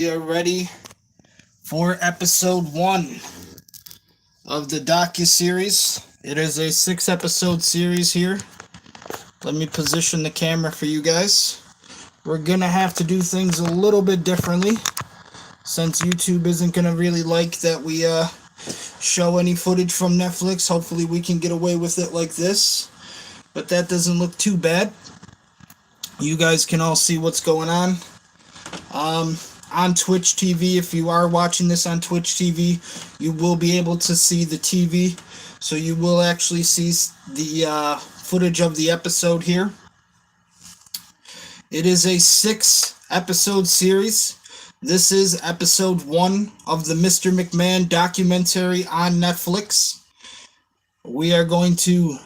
We are ready for episode 1 of the docu-series. It is a 6-episode series here. Let me position the camera for you guys. We're gonna have to do things a little bit differently since YouTube isn't gonna really like that we show any footage from Netflix. Hopefully we can get away with it like this, but that doesn't look too bad. You guys can all see what's going on. On Twitch TV, if you are watching this on Twitch TV, you will be able to see the TV, so you will actually see the footage of the episode here. It is a 6-episode series. This is episode 1 of the Mr. McMahon documentary on Netflix. We are going to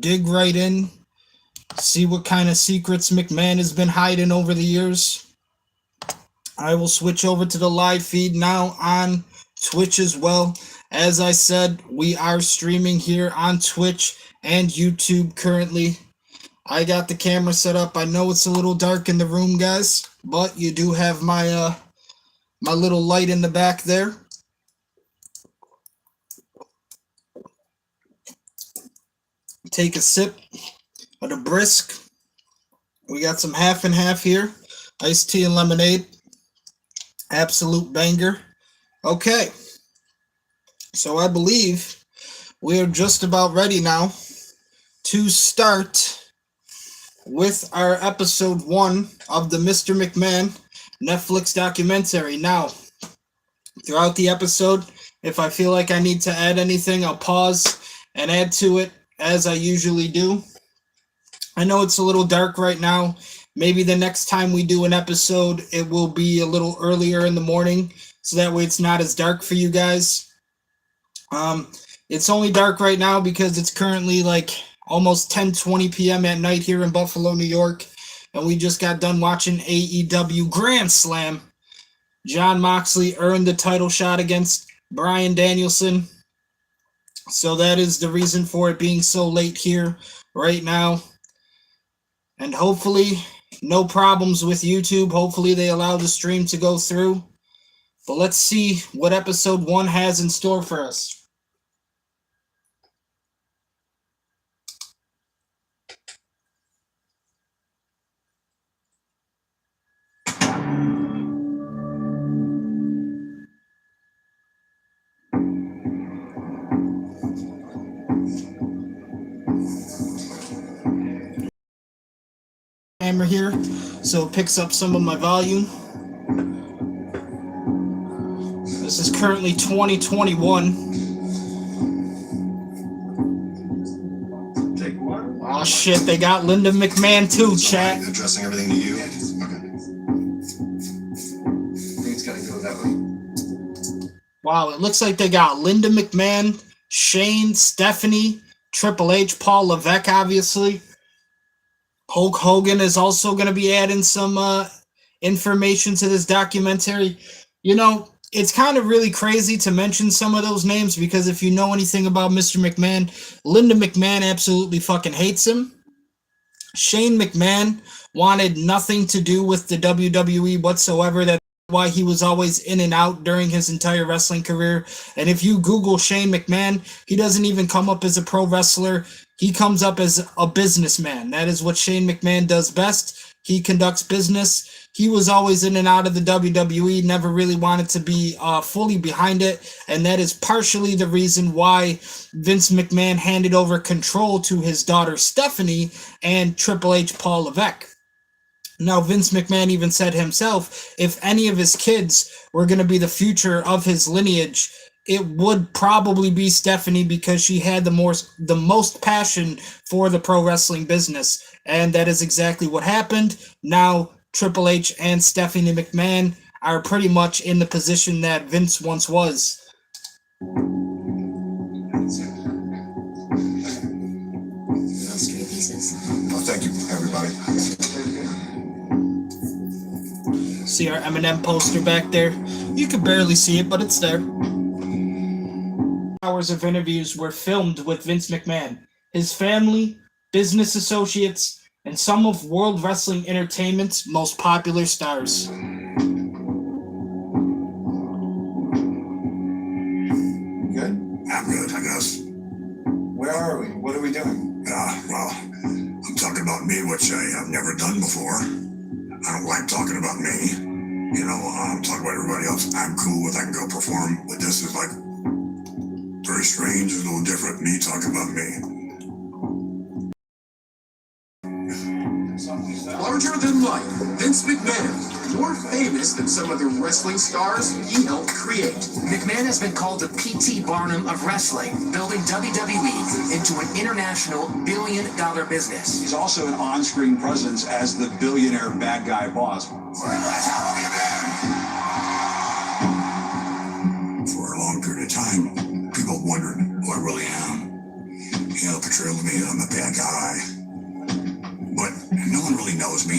dig right in, see what kind of secrets McMahon has been hiding over the years. I will switch over to the live feed now on Twitch as well. As I said, we are streaming here on Twitch and YouTube currently. I got the camera set up. I know it's a little dark in the room, guys, but you do have my my little light in the back there. Take a sip of the brisk. We got some half and half here. Iced tea and lemonade. Absolute banger. Okay, so I believe we are just about ready now to start with our episode 1 of the Mr. McMahon Netflix documentary. Now, throughout the episode, if I feel like I need to add anything, I'll pause and add to it as I usually do. I know it's a little dark right now. Maybe the next time we do an episode, it will be a little earlier in the morning, so that way it's not as dark for you guys. It's only dark right now because it's currently like almost 10:20 p.m. at night here in Buffalo, New York, and we just got done watching AEW Grand Slam. Jon Moxley earned the title shot against Bryan Danielson, so that is the reason for it being so late here right now. And hopefully no problems with YouTube. Hopefully they allow the stream to go through. But let's see what episode 1 has in store for us. Camera here, so it picks up some of my volume. This is currently 2021. Oh shit, they got Linda McMahon too, chat. Addressing everything to you. Okay. I think it's gotta go that way. Wow, it looks like they got Linda McMahon, Shane, Stephanie, Triple H, Paul Levesque, obviously. Hulk Hogan is also going to be adding some information to this documentary. You know, it's kind of really crazy to mention some of those names because if you know anything about Mr. McMahon, Linda McMahon absolutely fucking hates him. Shane McMahon wanted nothing to do with the WWE whatsoever. That's why he was always in and out during his entire wrestling career. And if you Google Shane McMahon, he doesn't even come up as a pro wrestler. He comes up as a businessman. That is what Shane McMahon does best. He conducts business. He was always in and out of the WWE, never really wanted to be fully behind it. And that is partially the reason why Vince McMahon handed over control to his daughter Stephanie and Triple H Paul Levesque. Now, Vince McMahon even said himself, if any of his kids were going to be the future of his lineage, it would probably be Stephanie because she had the most passion for the pro wrestling business. And that is exactly what happened. Now, Triple H and Stephanie McMahon are pretty much in the position that Vince once was. Well, thank you, everybody. See our Eminem poster back there? You can barely see it, but it's there. Hours of interviews were filmed with Vince McMahon, his family, business associates, and some of World Wrestling Entertainment's most popular stars. not good, I guess. Where are we? What are we doing? Well, I'm talking about me, which I have never done before. I don't like talking about me. You know, I'm talking about everybody else. I'm cool with, I can go perform, but this is like very strange, a little different, me talking about me. Larger than life, Vince McMahon, more famous than some of the wrestling stars he helped create. McMahon has been called the P.T. Barnum of wrestling, building WWE into an international billion-dollar business. He's also an on-screen presence as the billionaire bad guy boss. For a long period of time, people wondered who I really am. You know, the portrayal of me, I'm a bad guy. But no one really knows me.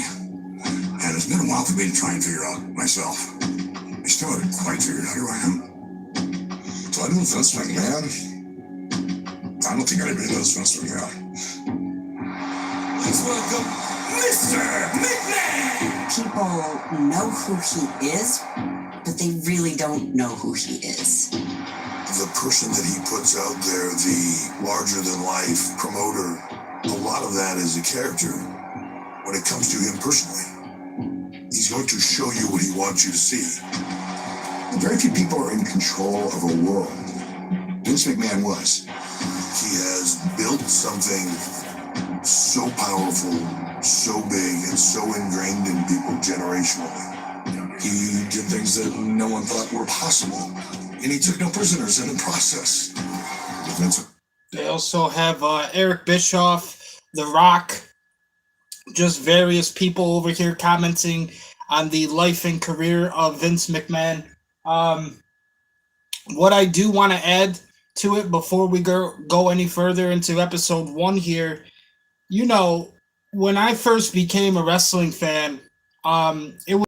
And it's been a while for me to try and figure out myself. I still haven't quite figured out who I am. So I know Vince McMahon. I don't think anybody knows Vince McMahon. Let's welcome Mr. McMahon! People know who he is, but they really don't know who he is. The person that he puts out there, the larger-than-life promoter, a lot of that is a character when it comes to him personally. He's going to show you what he wants you to see. Very few people are in control of a world. Vince McMahon was. He has built something so powerful, so big, and so ingrained in people generationally. He did things that no one thought were possible, and he took no prisoners in the process. Vince. They also have Eric Bischoff, The Rock, just various people over here commenting on the life and career of Vince McMahon. What I do want to add to it before we go any further into episode 1 here, you know, when I first became a wrestling fan, it was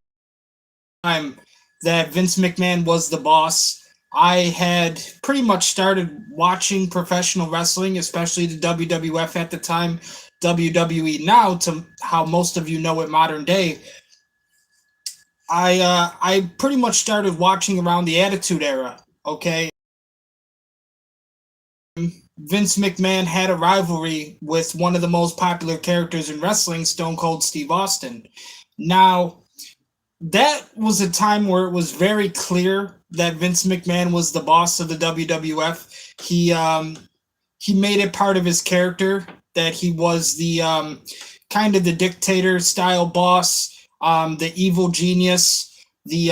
time that Vince McMahon was the boss. I had pretty much started watching professional wrestling, especially the WWF at the time, WWE now, to how most of you know it modern day. I pretty much started watching around the Attitude Era, okay? Vince McMahon had a rivalry with one of the most popular characters in wrestling, Stone Cold Steve Austin. Now, that was a time where it was very clear that Vince McMahon was the boss of the WWF. He made it part of his character that he was the kind of the dictator style boss, the evil genius, the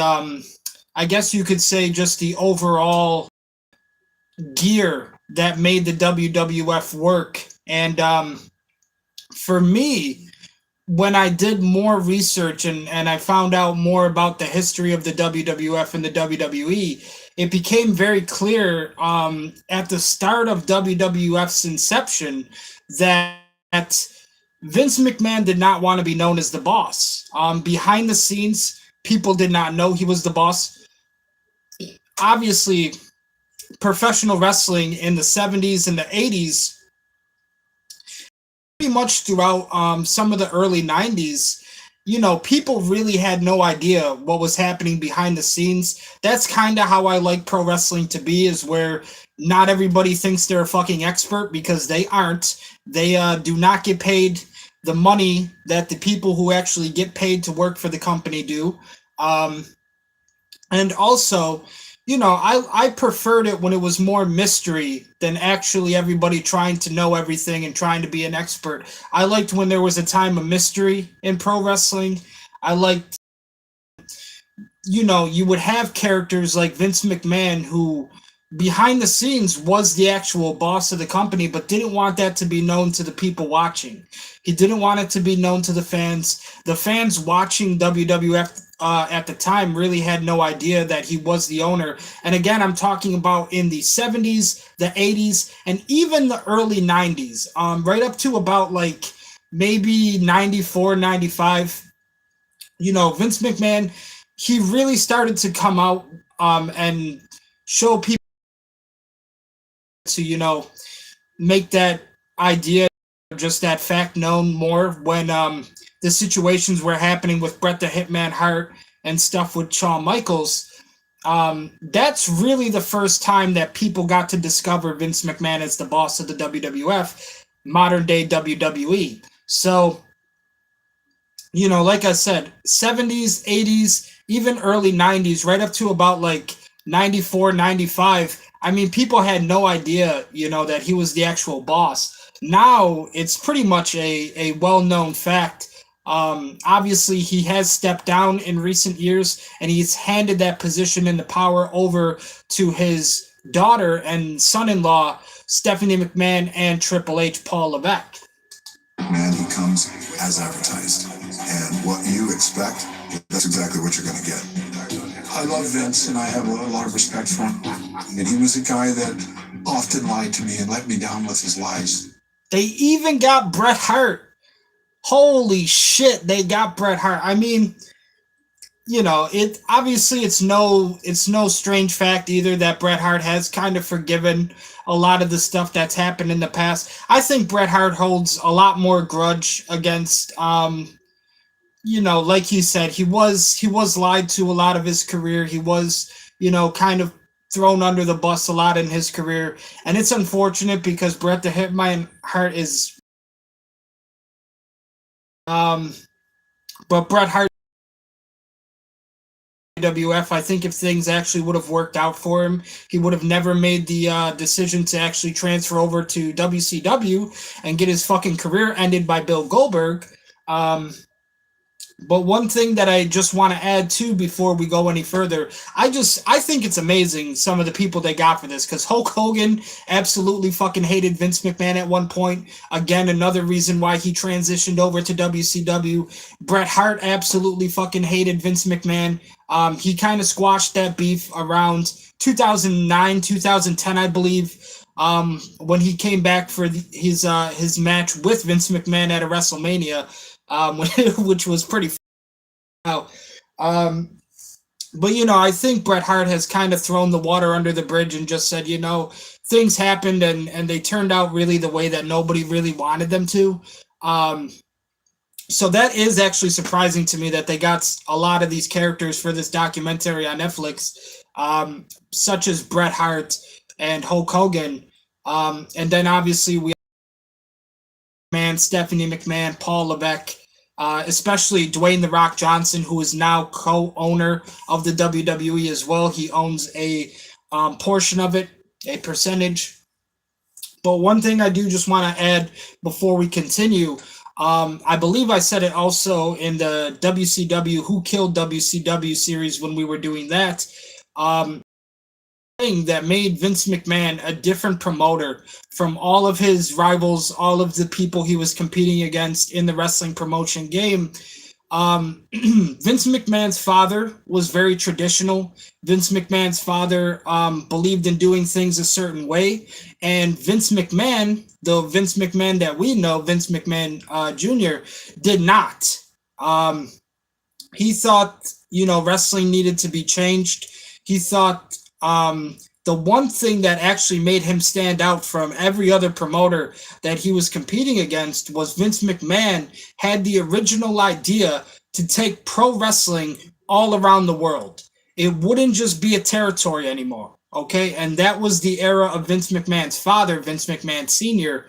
I guess you could say just the overall gear that made the WWF work. And for me, when I did more research and I found out more about the history of the WWF and the WWE, it became very clear at the start of WWF's inception that Vince McMahon did not want to be known as the boss. Behind the scenes, people did not know he was the boss. Obviously, professional wrestling in the 70s and the 80s, pretty much throughout some of the early 90s, you know, people really had no idea what was happening behind the scenes. That's kind of how I like pro wrestling to be, is where not everybody thinks they're a fucking expert, because they aren't. They do not get paid the money that the people who actually get paid to work for the company do. And also, you know, I preferred it when it was more mystery than actually everybody trying to know everything and trying to be an expert. I liked when there was a time of mystery in pro wrestling. I liked, you know, you would have characters like Vince McMahon, who behind the scenes was the actual boss of the company, but didn't want that to be known to the people watching. He didn't want it to be known to the fans. The fans watching WWF at the time really had no idea that he was the owner. And again, I'm talking about in the 70s, the 80s, and even the early 90s, right up to about like maybe 94, 95. You know, Vince McMahon, he really started to come out and show people to, you know, make that idea, just that fact known more when the situations were happening with Bret the Hitman Hart and stuff with Shawn Michaels. that's really the first time that people got to discover Vince McMahon as the boss of the WWF, modern day WWE. So, you know, like I said, 70s, 80s, even early 90s, right up to about like 94, 95. I mean, people had no idea, you know, that he was the actual boss. Now it's pretty much a well-known fact. Obviously, he has stepped down in recent years, and he's handed that position and the power over to his daughter and son-in-law, Stephanie McMahon and Triple H, Paul Levesque. Man, he comes as advertised. And what you expect, that's exactly what you're going to get. I love Vince, and I have a lot of respect for him. And he was a guy that often lied to me and let me down with his lies. They even got Bret Hart. Holy shit, they got Bret Hart. I mean, you know, it obviously it's no strange fact either that Bret Hart has kind of forgiven a lot of the stuff that's happened in the past. I think Bret Hart holds a lot more grudge against you know, like he said, he was lied to a lot of his career. He was, you know, kind of thrown under the bus a lot in his career. And it's unfortunate because Bret the Hitman Hart is but Bret Hart WWF, I think if things actually would have worked out for him, he would have never made the decision to actually transfer over to WCW and get his fucking career ended by Bill Goldberg. But one thing that I just want to add too before we go any further, I think it's amazing some of the people they got for this, because Hulk Hogan absolutely fucking hated Vince McMahon at one point. Again, another reason why he transitioned over to WCW. Bret Hart absolutely fucking hated Vince McMahon. He kind of squashed that beef around 2009, 2010, I believe, when he came back for his match with Vince McMahon at a WrestleMania. Which was pretty but you know, I think Bret Hart has kind of thrown the water under the bridge and just said, you know, things happened and they turned out really the way that nobody really wanted them to. So that is actually surprising to me that they got a lot of these characters for this documentary on Netflix, such as Bret Hart and Hulk Hogan. And then obviously we Stephanie McMahon, Paul Levesque, especially Dwayne The Rock Johnson, who is now co-owner of the WWE as well. He owns a portion of it, a percentage. But one thing I do just want to add before we continue, I believe I said it also in the WCW Who Killed WCW series when we were doing that. Thing that made Vince McMahon a different promoter from all of his rivals, all of the people he was competing against in the wrestling promotion game. Vince McMahon's father was very traditional. Vince McMahon's father believed in doing things a certain way. And Vince McMahon, the Vince McMahon that we know, Vince McMahon Jr., did not. He thought, you know, wrestling needed to be changed. He thought the one thing that actually made him stand out from every other promoter that he was competing against was Vince McMahon had the original idea to take pro wrestling all around the world. It wouldn't just be a territory anymore, okay? And that was the era of Vince McMahon's father, Vince McMahon Sr.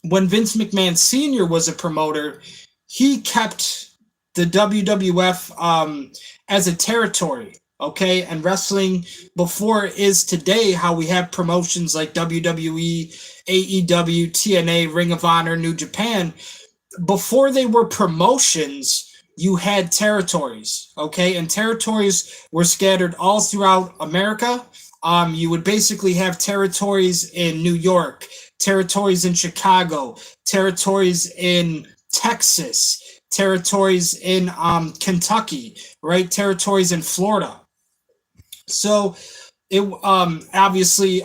When Vince McMahon Sr. was a promoter, he kept the WWF as a territory. Okay, and wrestling before it is today how we have promotions like WWE, AEW, TNA, Ring of Honor, New Japan. Before they were promotions, you had territories, okay? And territories were scattered all throughout America. You would basically have territories in New York, territories in Chicago, territories in Texas, territories in Kentucky, right? Territories in Florida. So it obviously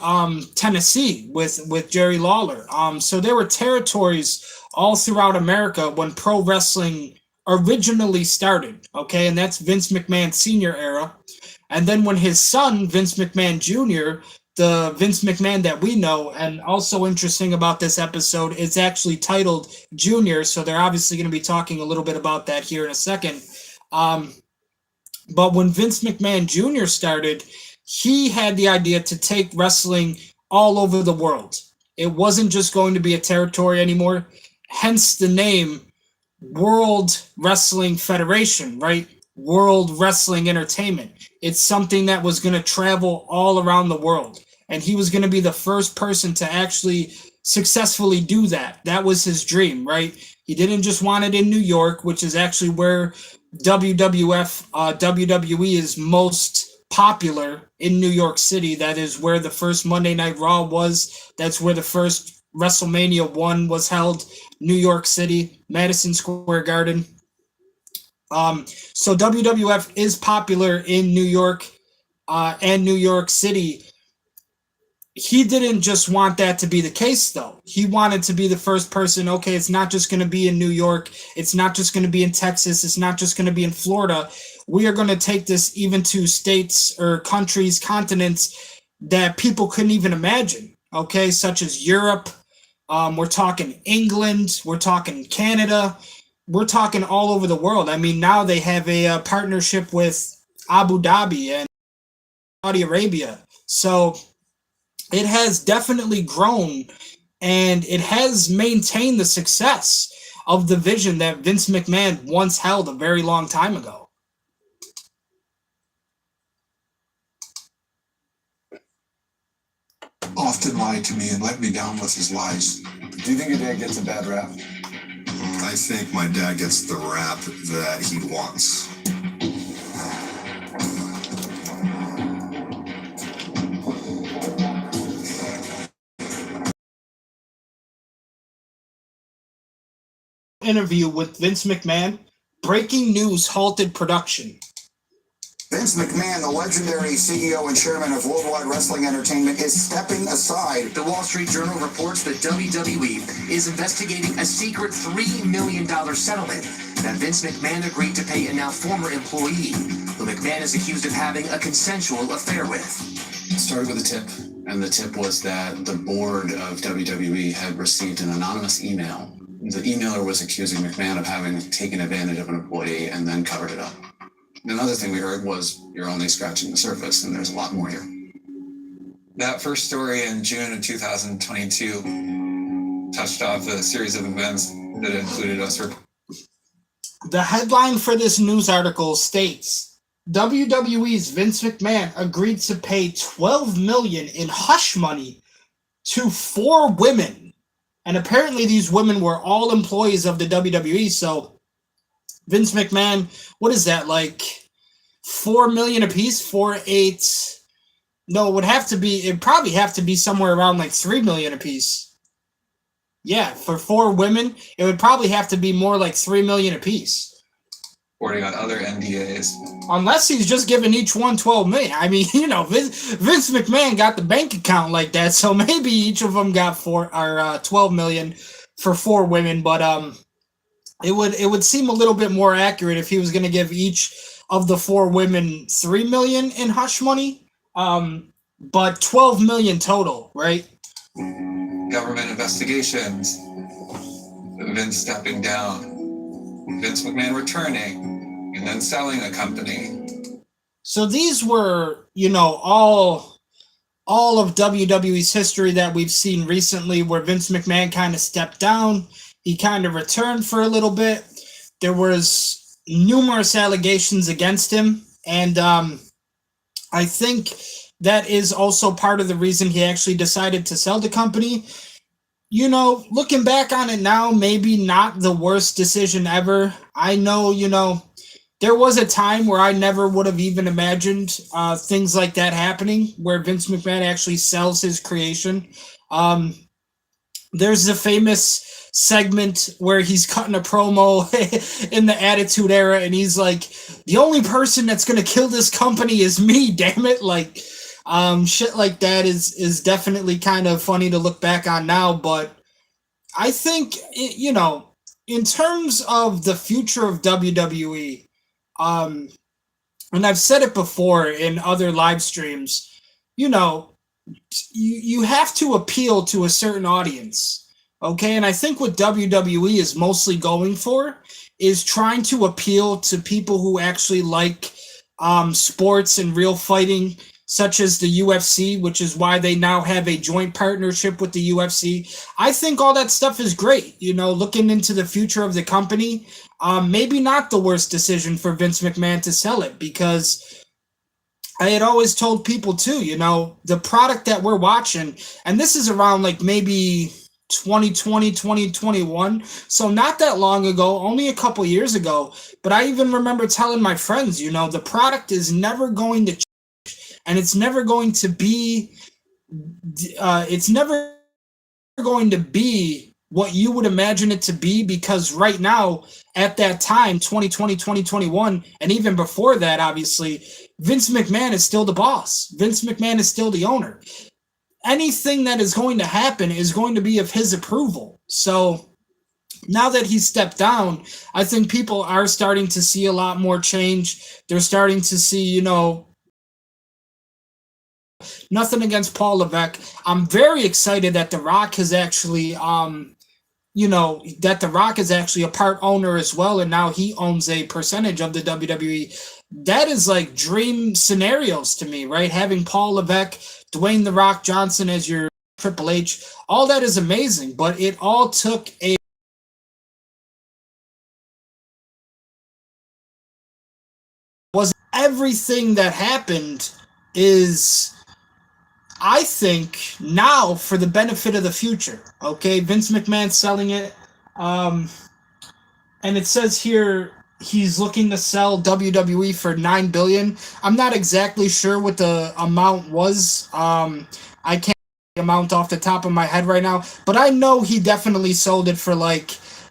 Tennessee with Jerry Lawler. So there were territories all throughout America when pro wrestling originally started. Okay, and that's Vince McMahon Sr. era. And then when his son Vince McMahon Jr., the Vince McMahon that we know, and also interesting about this episode, it's actually titled Junior. So they're obviously going to be talking a little bit about that here in a second. But when Vince McMahon Jr. started, he had the idea to take wrestling all over the world. It wasn't just going to be a territory anymore, hence the name World Wrestling Federation, right? World Wrestling Entertainment. It's something that was going to travel all around the world. And he was going to be the first person to actually successfully do that. That was his dream, right? He didn't just want it in New York, which is actually where WWE is most popular, in New York City. That is where the first Monday Night Raw was. That's where the first WrestleMania 1 was held. New York City, Madison Square Garden. So WWF is popular in New York and New York City. He didn't just want that to be the case, though. He wanted to be the first person. Okay, it's not just going to be in New York. It's not just going to be in Texas. It's not just going to be in Florida. We are going to take this even to states or countries, continents that people couldn't even imagine, okay, such as Europe. We're talking England. We're talking Canada. We're talking all over the world. I mean, now they have a partnership with Abu Dhabi and Saudi Arabia. So it has definitely grown, and it has maintained the success of the vision that Vince McMahon once held a very long time ago. Often lied to me and let me down with his lies. Do you think your dad gets a bad rap? I think my dad gets the rap that he wants. Interview with Vince McMahon. Breaking news halted production. Vince McMahon, the legendary CEO and chairman of Worldwide Wrestling Entertainment, is stepping aside. The Wall Street Journal reports that WWE is investigating a secret $3 million settlement that Vince McMahon agreed to pay a now former employee, who McMahon is accused of having a consensual affair with. It started with a tip, and the tip was that the board of WWE had received an anonymous email. The emailer was accusing McMahon of having taken advantage of an employee and then covered it up. Another thing we heard was, you're only scratching the surface, and there's a lot more here. That first story in June of 2022 touched off a series of events that included us. The headline for this news article states, WWE's Vince McMahon agreed to pay $12 million in hush money to 4 women. And apparently these women were all employees of the WWE, so Vince McMahon, what is that, like $4 million a piece? 4, 8. No, it'd probably have to be somewhere around like $3 million a piece. Yeah, for 4 women, it would probably have to be more like $3 million a piece. Reporting on other NDAs. Unless he's just giving each one $12 million. I mean, Vince McMahon got the bank account like that, so maybe each of them got $12 million for 4 women, but it would seem a little bit more accurate if he was going to give each of the 4 women $3 million in hush money, but $12 million total, right? Government investigations. Vince stepping down. Vince McMahon returning and then selling a company. So these were, all of WWE's history that we've seen recently, where Vince McMahon kind of stepped down. He kind of returned for a little bit. There was numerous allegations against him, and I think that is also part of the reason he actually decided to sell the company. Looking back on it now, maybe not the worst decision ever. I know, there was a time where I never would have even imagined things like that happening, where Vince McMahon actually sells his creation. There's the famous segment where he's cutting a promo in the Attitude Era, and he's like, the only person that's going to kill this company is me, damn it. Like, shit like that is definitely kind of funny to look back on now, but I think, in terms of the future of WWE, and I've said it before in other live streams, you have to appeal to a certain audience. Okay, and I think what WWE is mostly going for is trying to appeal to people who actually like sports and real fighting, such as the UFC, which is why they now have a joint partnership with the UFC. I think all that stuff is great. Looking into the future of the company, maybe not the worst decision for Vince McMahon to sell it, because I had always told people too, the product that we're watching, and this is around like maybe 2020, 2021, so not that long ago, only a couple years ago, but I even remember telling my friends, the product is never going to change, and it's never going to be what you would imagine it to be, because right now, at that time, 2020, 2021, and even before that, obviously, Vince McMahon is still the boss. Vince McMahon is still the owner. Anything that is going to happen is going to be of his approval. So now that he's stepped down, I think people are starting to see a lot more change. They're starting to see, nothing against Paul Levesque. I'm very excited that The Rock has actually, that The Rock is actually a part owner as well, and now he owns a percentage of the WWE. That is like dream scenarios to me, right? Having Paul Levesque, Dwayne The Rock Johnson as your Triple H, all that is amazing, but it all took everything that happened is, I think, now for the benefit of the future. Okay, Vince McMahon selling it, and it says here he's looking to sell WWE for $9 billion. I'm not exactly sure what the amount was. I can't the amount off the top of my head right now, but I know he definitely sold it for like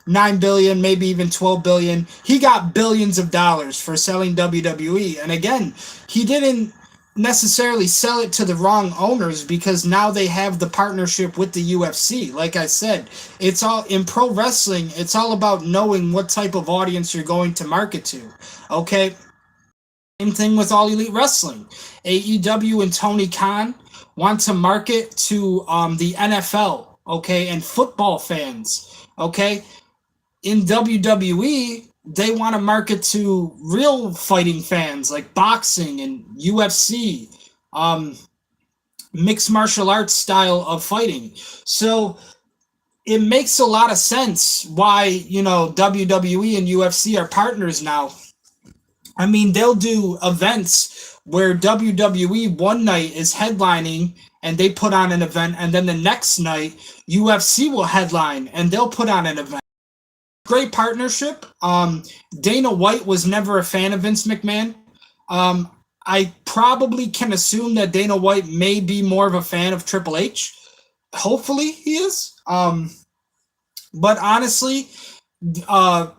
$9 billion, maybe even $12 billion. He got billions of dollars for selling WWE, and again, he didn't necessarily sell it to the wrong owners, because now they have the partnership with the UFC. Like I said, it's all in pro wrestling. It's all about knowing what type of audience you're going to market to. Okay. Same thing with All Elite Wrestling. AEW and Tony Khan want to market to the NFL, okay, and football fans, okay. In WWE, they want to market to real fighting fans like boxing and UFC, mixed martial arts style of fighting. So it makes a lot of sense why, WWE and UFC are partners now. I mean, they'll do events where WWE one night is headlining and they put on an event, and then the next night UFC will headline and they'll put on an event. Great partnership. Dana White was never a fan of Vince McMahon. I probably can assume that Dana White may be more of a fan of Triple H. Hopefully he is. But honestly,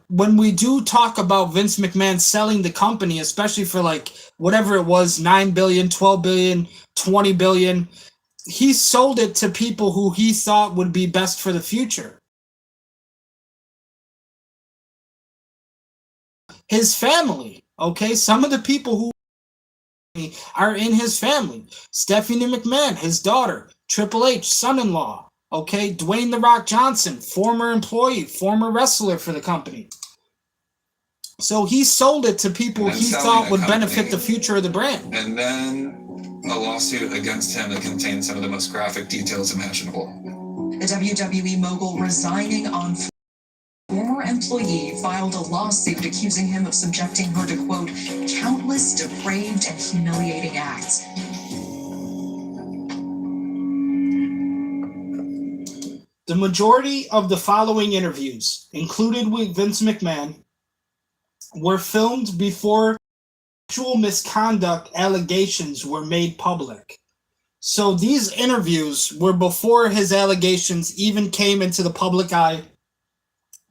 when we do talk about Vince McMahon selling the company, especially for like whatever it was, $9 billion, $12 billion, $20 billion, he sold it to people who he thought would be best for the future. His family, okay? Some of the people who are in his family. Stephanie McMahon, his daughter. Triple H, son-in-law, okay? Dwayne The Rock Johnson, former employee, former wrestler for the company. So he sold it to people he thought would benefit the future of the brand. And then a lawsuit against him that contained some of the most graphic details imaginable. The WWE mogul resigning on former employee filed a lawsuit accusing him of subjecting her to, quote, countless depraved and humiliating acts. The majority of the following interviews, included with Vince McMahon, were filmed before sexual misconduct allegations were made public. So these interviews were before his allegations even came into the public eye.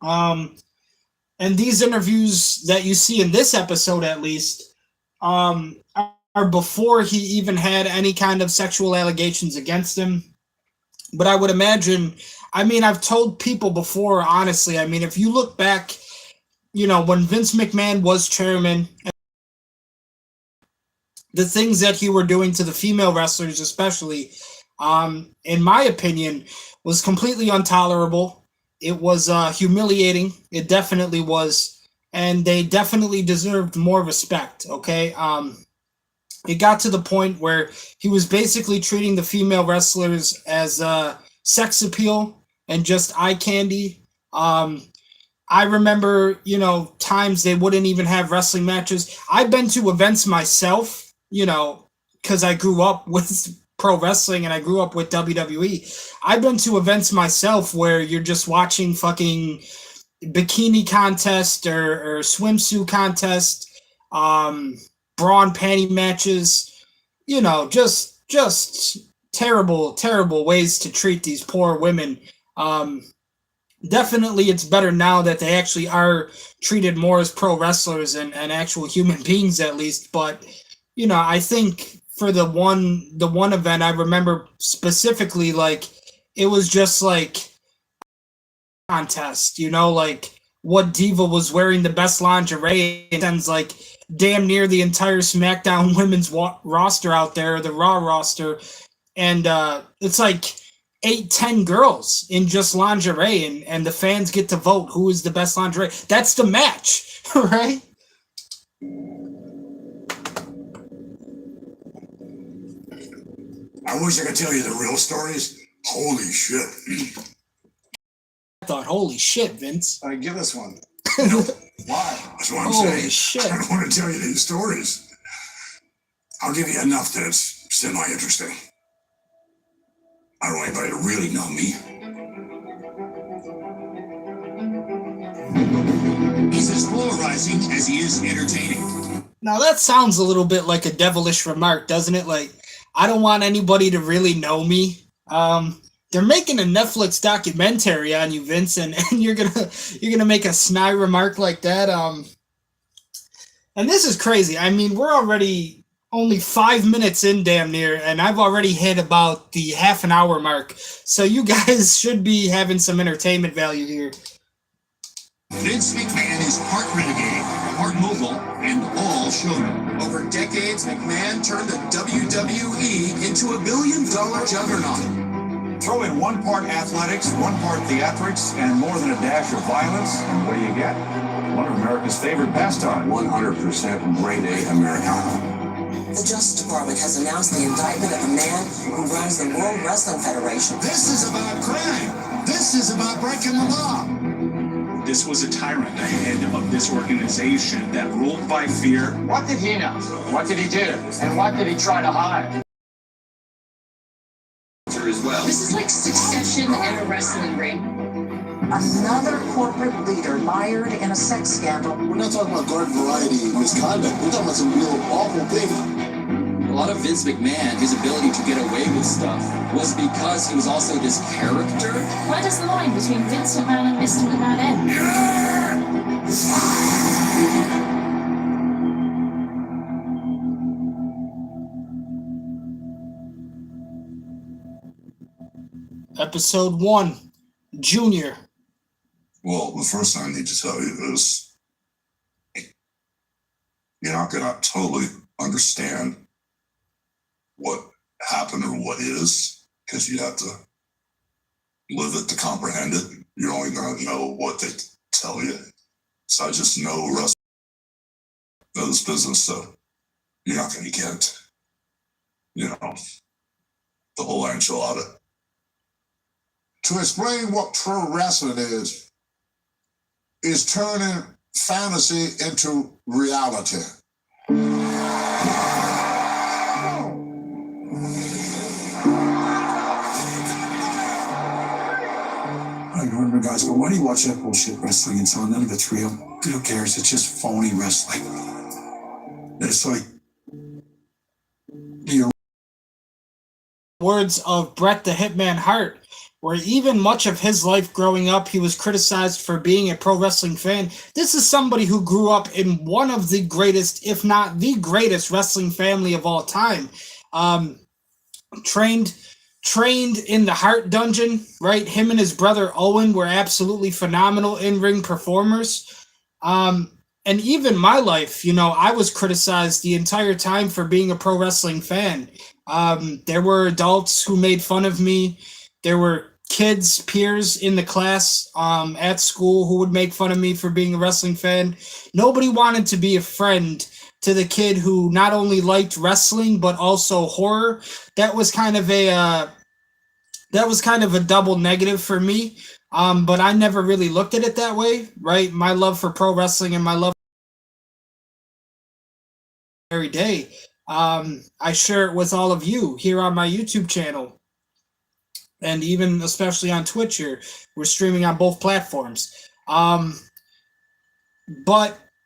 And these interviews that you see in this episode, at least, are before he even had any kind of sexual allegations against him. But I would imagine, I mean, I've told people before, honestly, I mean, if you look back, when Vince McMahon was chairman, the things that he were doing to the female wrestlers, especially, in my opinion, was completely intolerable. It was humiliating. It definitely was. and they definitely deserved more respect. Okay, it got to the point where he was basically treating the female wrestlers as sex appeal and just eye candy. I remember, times they wouldn't even have wrestling matches. I've been to events myself, because I grew up with pro wrestling and I grew up with WWE. I've been to events myself where you're just watching fucking bikini contest or swimsuit contest, bra and panty matches, just terrible ways to treat these poor women. Definitely it's better now that they actually are treated more as pro wrestlers and actual human beings, at least. But I think for the one event I remember specifically, like, it was just like contest, like what diva was wearing the best lingerie, and sends like damn near the entire SmackDown women's roster out there, the Raw roster, and it's like 8-10 girls in just lingerie, and the fans get to vote who is the best lingerie. That's the match, right? I wish I could tell you the real stories. Holy shit. I thought, holy shit, Vince. All right, give us one. No. Why? That's what I'm Holy saying. shit. I don't want to tell you these stories. I'll give you enough that it's semi-interesting. I don't want anybody to really know me. He's as polarizing as he is entertaining. Now that sounds a little bit like a devilish remark, doesn't it? Like, I don't want anybody to really know me. They're making a Netflix documentary on you, Vince, and you're gonna make a snide remark like that. And this is crazy. I mean, we're already only 5 minutes in, damn near, and I've already hit about the half an hour mark. So you guys should be having some entertainment value here. Vince McMahon is part renegade, part mogul, and all showman. Over decades, McMahon turned the WWE into $1 billion juggernaut. Throw in one part athletics, one part theatrics, and more than a dash of violence, and what do you get? One of America's favorite pastimes. 100% grade A Americana. The Justice Department has announced the indictment of a man who runs the World Wrestling Federation. This is about crime. This is about breaking the law. This was a tyrant ahead of this organization that ruled by fear. What did he know? What did he do? And what did he try to hide? As well. This is like Succession and a wrestling ring. Another corporate leader mired in a sex scandal. We're not talking about garden variety misconduct. We're talking about some real awful things. A lot of Vince McMahon, his ability to get away with stuff was because he was also this character. Where does the line between Vince McMahon and Mr. McMahon end? Episode 1, Junior. Well, the first thing I need to tell you is you're not going to totally understand what happened or what is, because you have to live it to comprehend it. You're only going to know what they tell you. So I just know this business, so you're not going to get, the whole enchilada. To explain what pro wrestling is turning fantasy into reality. I remember guys go, why do you watch that bullshit wrestling? It's on, none of it's real. Who cares? It's just phony wrestling. It's like, Words of Bret the Hitman Hart, where even much of his life growing up, he was criticized for being a pro wrestling fan. This is somebody who grew up in one of the greatest, if not the greatest, wrestling family of all time. Trained in the Hart Dungeon, right? Him and his brother Owen were absolutely phenomenal in-ring performers. And even my life, I was criticized the entire time for being a pro wrestling fan. There were adults who made fun of me. There were kids, peers in the class at school who would make fun of me for being a wrestling fan. Nobody wanted to be a friend to the kid who not only liked wrestling but also horror. That was kind of a double negative for me. But I never really looked at it that way, right? My love for pro wrestling and my love every day. I share it with all of you here on my YouTube channel. And even especially on Twitch here, we're streaming on both platforms. But,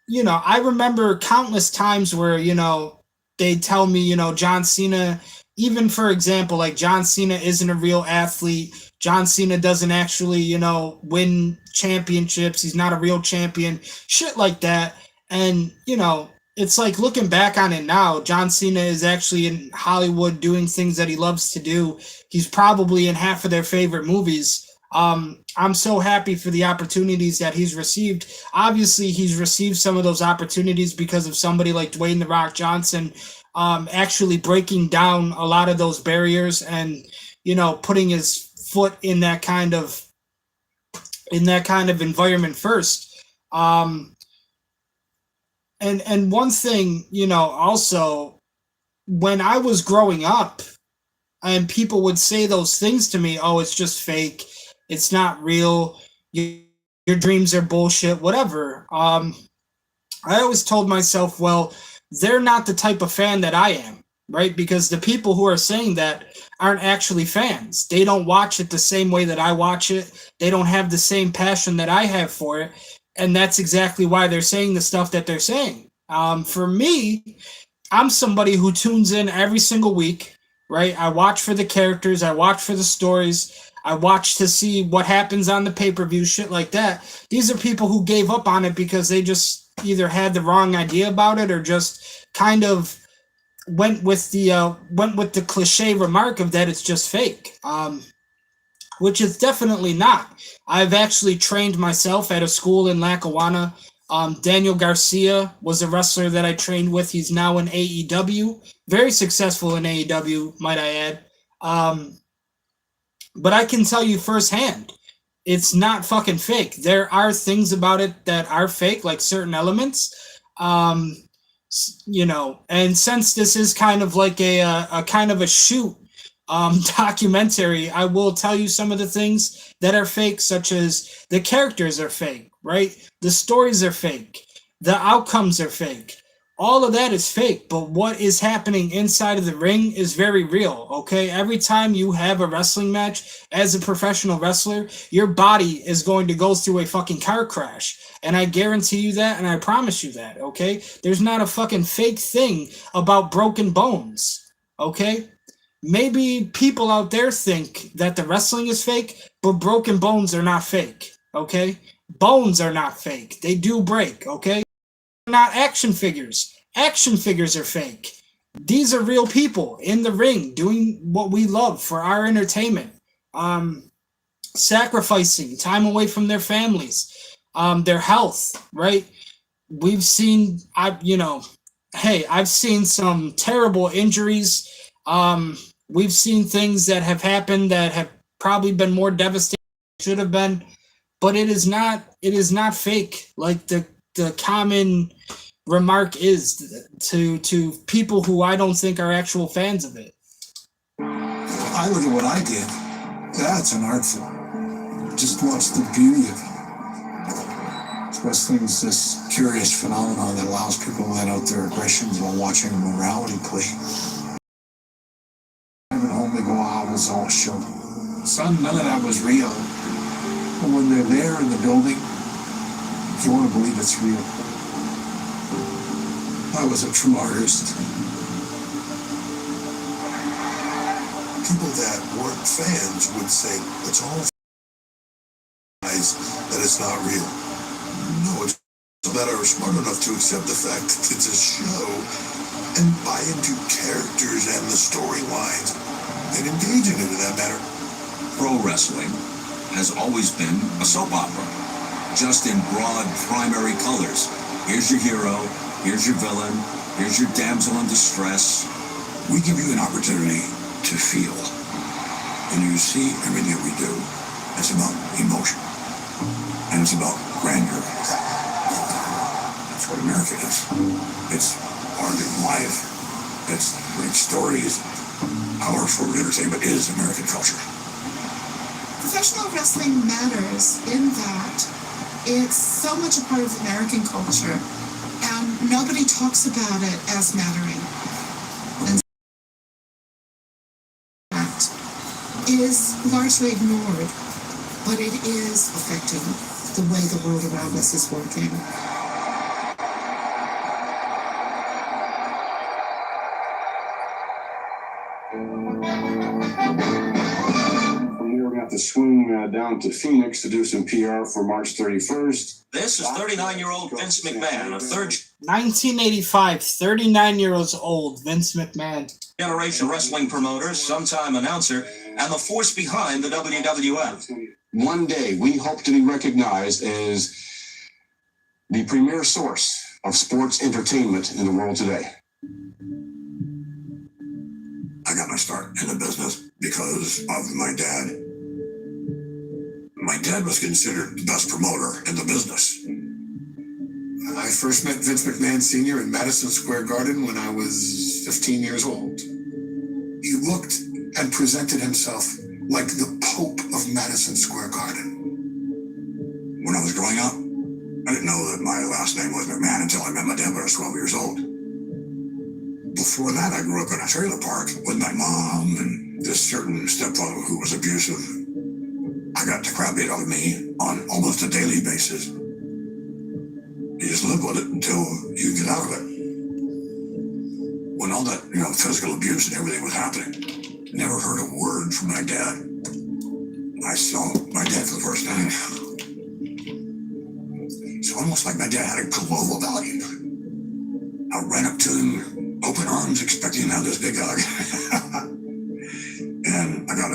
you know, I remember countless times where, you know, they'd tell me, you know, John Cena, even for example, like John Cena isn't a real athlete. John Cena doesn't actually, you know, win championships. He's not a real champion. Shit like that. And, you know, it's like looking back on it now, John Cena is actually in Hollywood doing things that he loves to do. He's probably in half of their favorite movies. I'm so happy for the opportunities that he's received. Obviously, he's received some of those opportunities because of somebody like Dwayne "The Rock" Johnson actually breaking down a lot of those barriers and, you know, putting his foot in that kind of environment first. And one thing, you know, also, when I was growing up and people would say those things to me, oh, it's just fake, it's not real, your dreams are bullshit, whatever. I always told myself, well, they're not the type of fan that I am, right? Because the people who are saying that aren't actually fans. They don't watch it the same way that I watch it. They don't have the same passion that I have for it. And that's exactly why they're saying the stuff that they're saying. For me, I'm somebody who tunes in every single week, right? I watch for the characters. I watch for the stories. I watch to see what happens on the pay-per-view, shit like that. These are people who gave up on it because they just either had the wrong idea about it or just kind of went with the cliche remark of that it's just fake. Which it's definitely not. I've actually trained myself at a school in Lackawanna. Daniel Garcia was a wrestler that I trained with. He's now in AEW. Very successful in AEW, might I add. But I can tell you firsthand, it's not fucking fake. There are things about it that are fake, like certain elements. You know, and since this is kind of like a kind of a shoot documentary, I will tell you some of the things that are fake, such as the characters are fake, right? The stories are fake. The outcomes are fake. All of that is fake, but what is happening inside of the ring is very real, okay? Every time you have a wrestling match as a professional wrestler, your body is going to go through a fucking car crash. And I guarantee you that, and I promise you that, okay? There's not a fucking fake thing about broken bones, okay? Maybe people out there think that the wrestling is fake, but broken bones are not fake, okay? Bones are not fake. They do break, okay? They're not action figures. Action figures are fake. These are real people in the ring doing what we love for our entertainment. Sacrificing time away from their families, their health, right? We've seen, I've seen some terrible injuries. We've seen things that have happened that have probably been more devastating than should have been, but it is not fake like the common remark is to people who I don't think are actual fans of it. I look at what I did. That's an art form. Just watch the beauty of it. Wrestling is this curious phenomenon that allows people to let out their aggressions while watching a morality play. At home they go, it was all show. Son, none of that was real. But when they're there in the building, you want to believe it's real. I was a true artist. People that weren't fans would say it's all that it's not real. No, it's that are smart enough to accept the fact that it's a show and buy into characters and the storylines and engage in it in that manner. Pro wrestling has always been a soap opera, just in broad primary colors. Here's your hero, here's your villain, here's your damsel in distress. We give you an opportunity to feel. And you see everything that we do, it's about emotion. And it's about grandeur. That's what America is. It's part of life. It's great stories, powerful entertainment is American culture. Professional wrestling matters in that it's so much a part of American culture, and nobody talks about it as mattering. And that is largely ignored, but it is affecting the way the world around us is working. We're going to have to swing down to Phoenix to do some PR for March 31st. This is 39-year-old Vince McMahon, a third 1985, 39-year-old Vince McMahon. generation wrestling promoter, sometime announcer, and the force behind the WWF. One day, we hope to be recognized as the premier source of sports entertainment in the world today. I got my start in the business because of my dad. My dad was considered the best promoter in the business. I first met Vince McMahon Sr. in Madison Square Garden when I was 15 years old. He looked and presented himself like the Pope of Madison Square Garden. When I was growing up, I didn't know that my last name was McMahon until I met my dad when I was 12 years old. Before that, I grew up in a trailer park with my mom and this certain stepfather who was abusive. I got the crap beat out of me on almost a daily basis. You just live with it until you get out of it. When all that, physical abuse and everything was happening, never heard a word from my dad. I saw my dad for the first time. It's almost like my dad had a glow about him. I ran up to him, open arms, expecting to have this big hug. And I got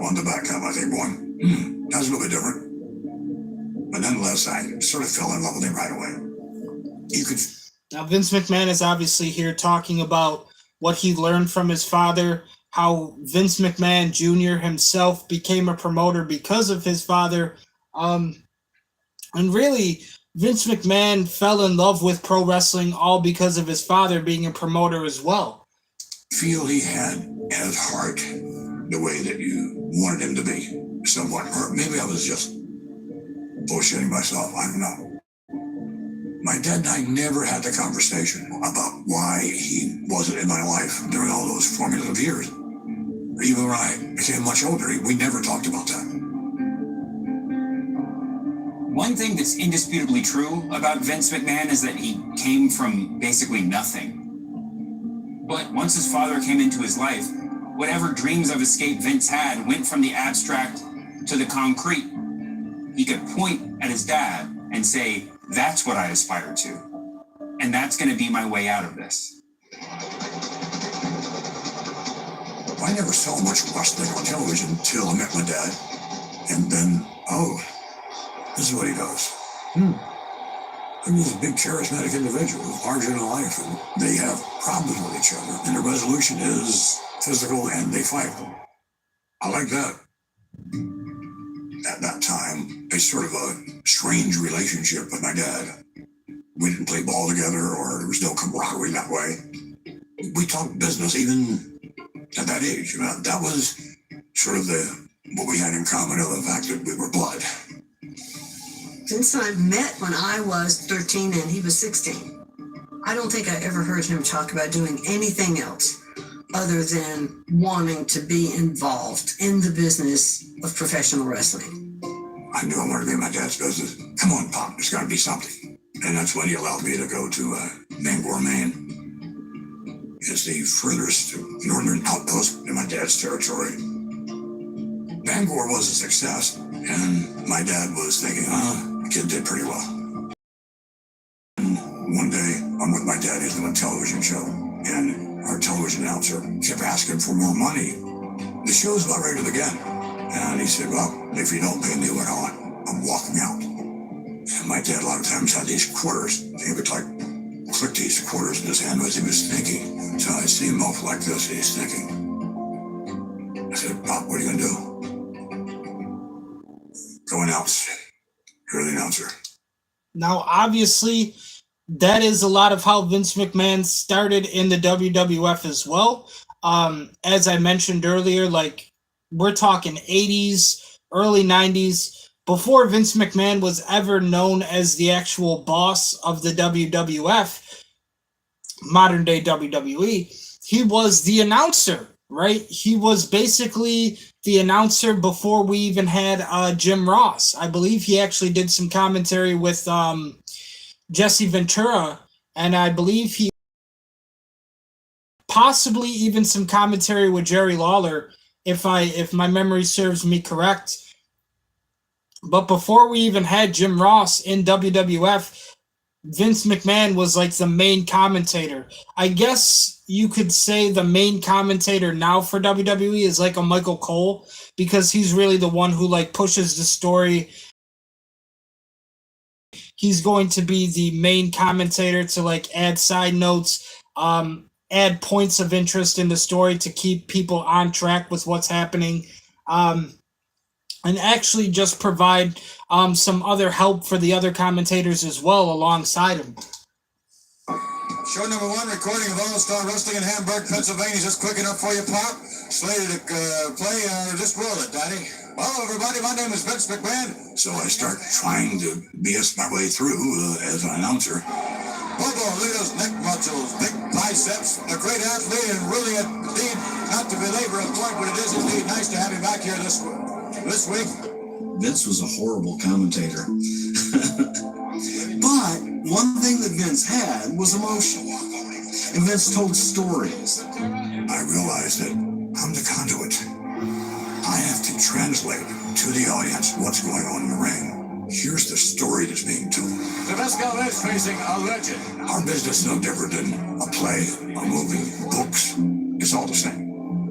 on the back time, I think, going, that was a little bit different. But nonetheless, I sort of fell in love with him right away. Now, Vince McMahon is obviously here talking about what he learned from his father, how Vince McMahon Jr. himself became a promoter because of his father. And really, Vince McMahon fell in love with pro wrestling all because of his father being a promoter as well. Feel he had at his heart the way that you wanted him to be, somewhat. Or maybe I was just bullshitting myself, I don't know. My dad and I never had the conversation about why he wasn't in my life during all those formative years. Even when I became much older, we never talked about that. One thing that's indisputably true about Vince McMahon is that he came from basically nothing. But once his father came into his life, whatever dreams of escape Vince had went from the abstract to the concrete. He could point at his dad and say, that's what I aspire to. And that's going to be my way out of this. I never saw much wrestling on television until I met my dad. And then, this is what he does. I mean, he's a big charismatic individual, larger than life, and they have problems with each other. And the resolution is physical and they fight. I like that. At that time, a sort of a strange relationship with my dad. We didn't play ball together, or there was no camaraderie that way. We talked business even at that age. That was sort of what we had in common, of the fact that we were blood. Vince and I met when I was 13 and he was 16. I don't think I ever heard him talk about doing anything else other than wanting to be involved in the business of professional wrestling. I knew I wanted to be in my dad's business. Come on, Pop, there's got to be something. And that's when he allowed me to go to Bangor, Maine. It's the furthest northern outpost in my dad's territory. Bangor was a success, and my dad was thinking, the kid did pretty well. And one day, I'm with my dad, he's doing a television show, and our television announcer kept asking for more money. The show's about ready to begin. And he said, well, if you don't pay me what I want, I'm walking out. And my dad a lot of times had these quarters. He would click these quarters in his hand as he was thinking. So I see him off like this, and he's thinking. I said, said, Pop, what are you going to do? Go announce. You're the announcer. Now, obviously, that is a lot of how Vince McMahon started in the WWF as well. As I mentioned earlier, like, we're talking 80s, early 90s, before Vince McMahon was ever known as the actual boss of the WWF, modern day WWE. He was the announcer, right? He was basically the announcer before we even had Jim Ross. I believe he actually did some commentary with Jesse Ventura, and I believe he possibly even some commentary with Jerry Lawler, if my memory serves me correct. But before we even had Jim Ross in WWF, Vince McMahon was like the main commentator. I guess you could say the main commentator now for WWE is like a Michael Cole, because he's really the one who like pushes the story. He's going to be the main commentator to like add side notes, add points of interest in the story to keep people on track with what's happening, and actually just provide some other help for the other commentators as well alongside him. Show number 1, recording of All-Star Wrestling in Hamburg, Pennsylvania. Is this quick enough for you, Pop? Slated to play, just roll it, Daddy. Hello, everybody. My name is Vince McMahon. So I start trying to BS my way through as an announcer. Bobo Lito's neck muscles, big biceps, a great athlete, and really, indeed, not to belabor a point, but it is indeed nice to have you back here this week. Vince was a horrible commentator. But one thing that Vince had was emotion. And Vince told stories. I realized that I'm the conduit. I have to translate to the audience what's going on in the ring. Here's the story that's being told. Zbyszko is facing a legend. Our business is no different than a play, a movie, books. It's all the same.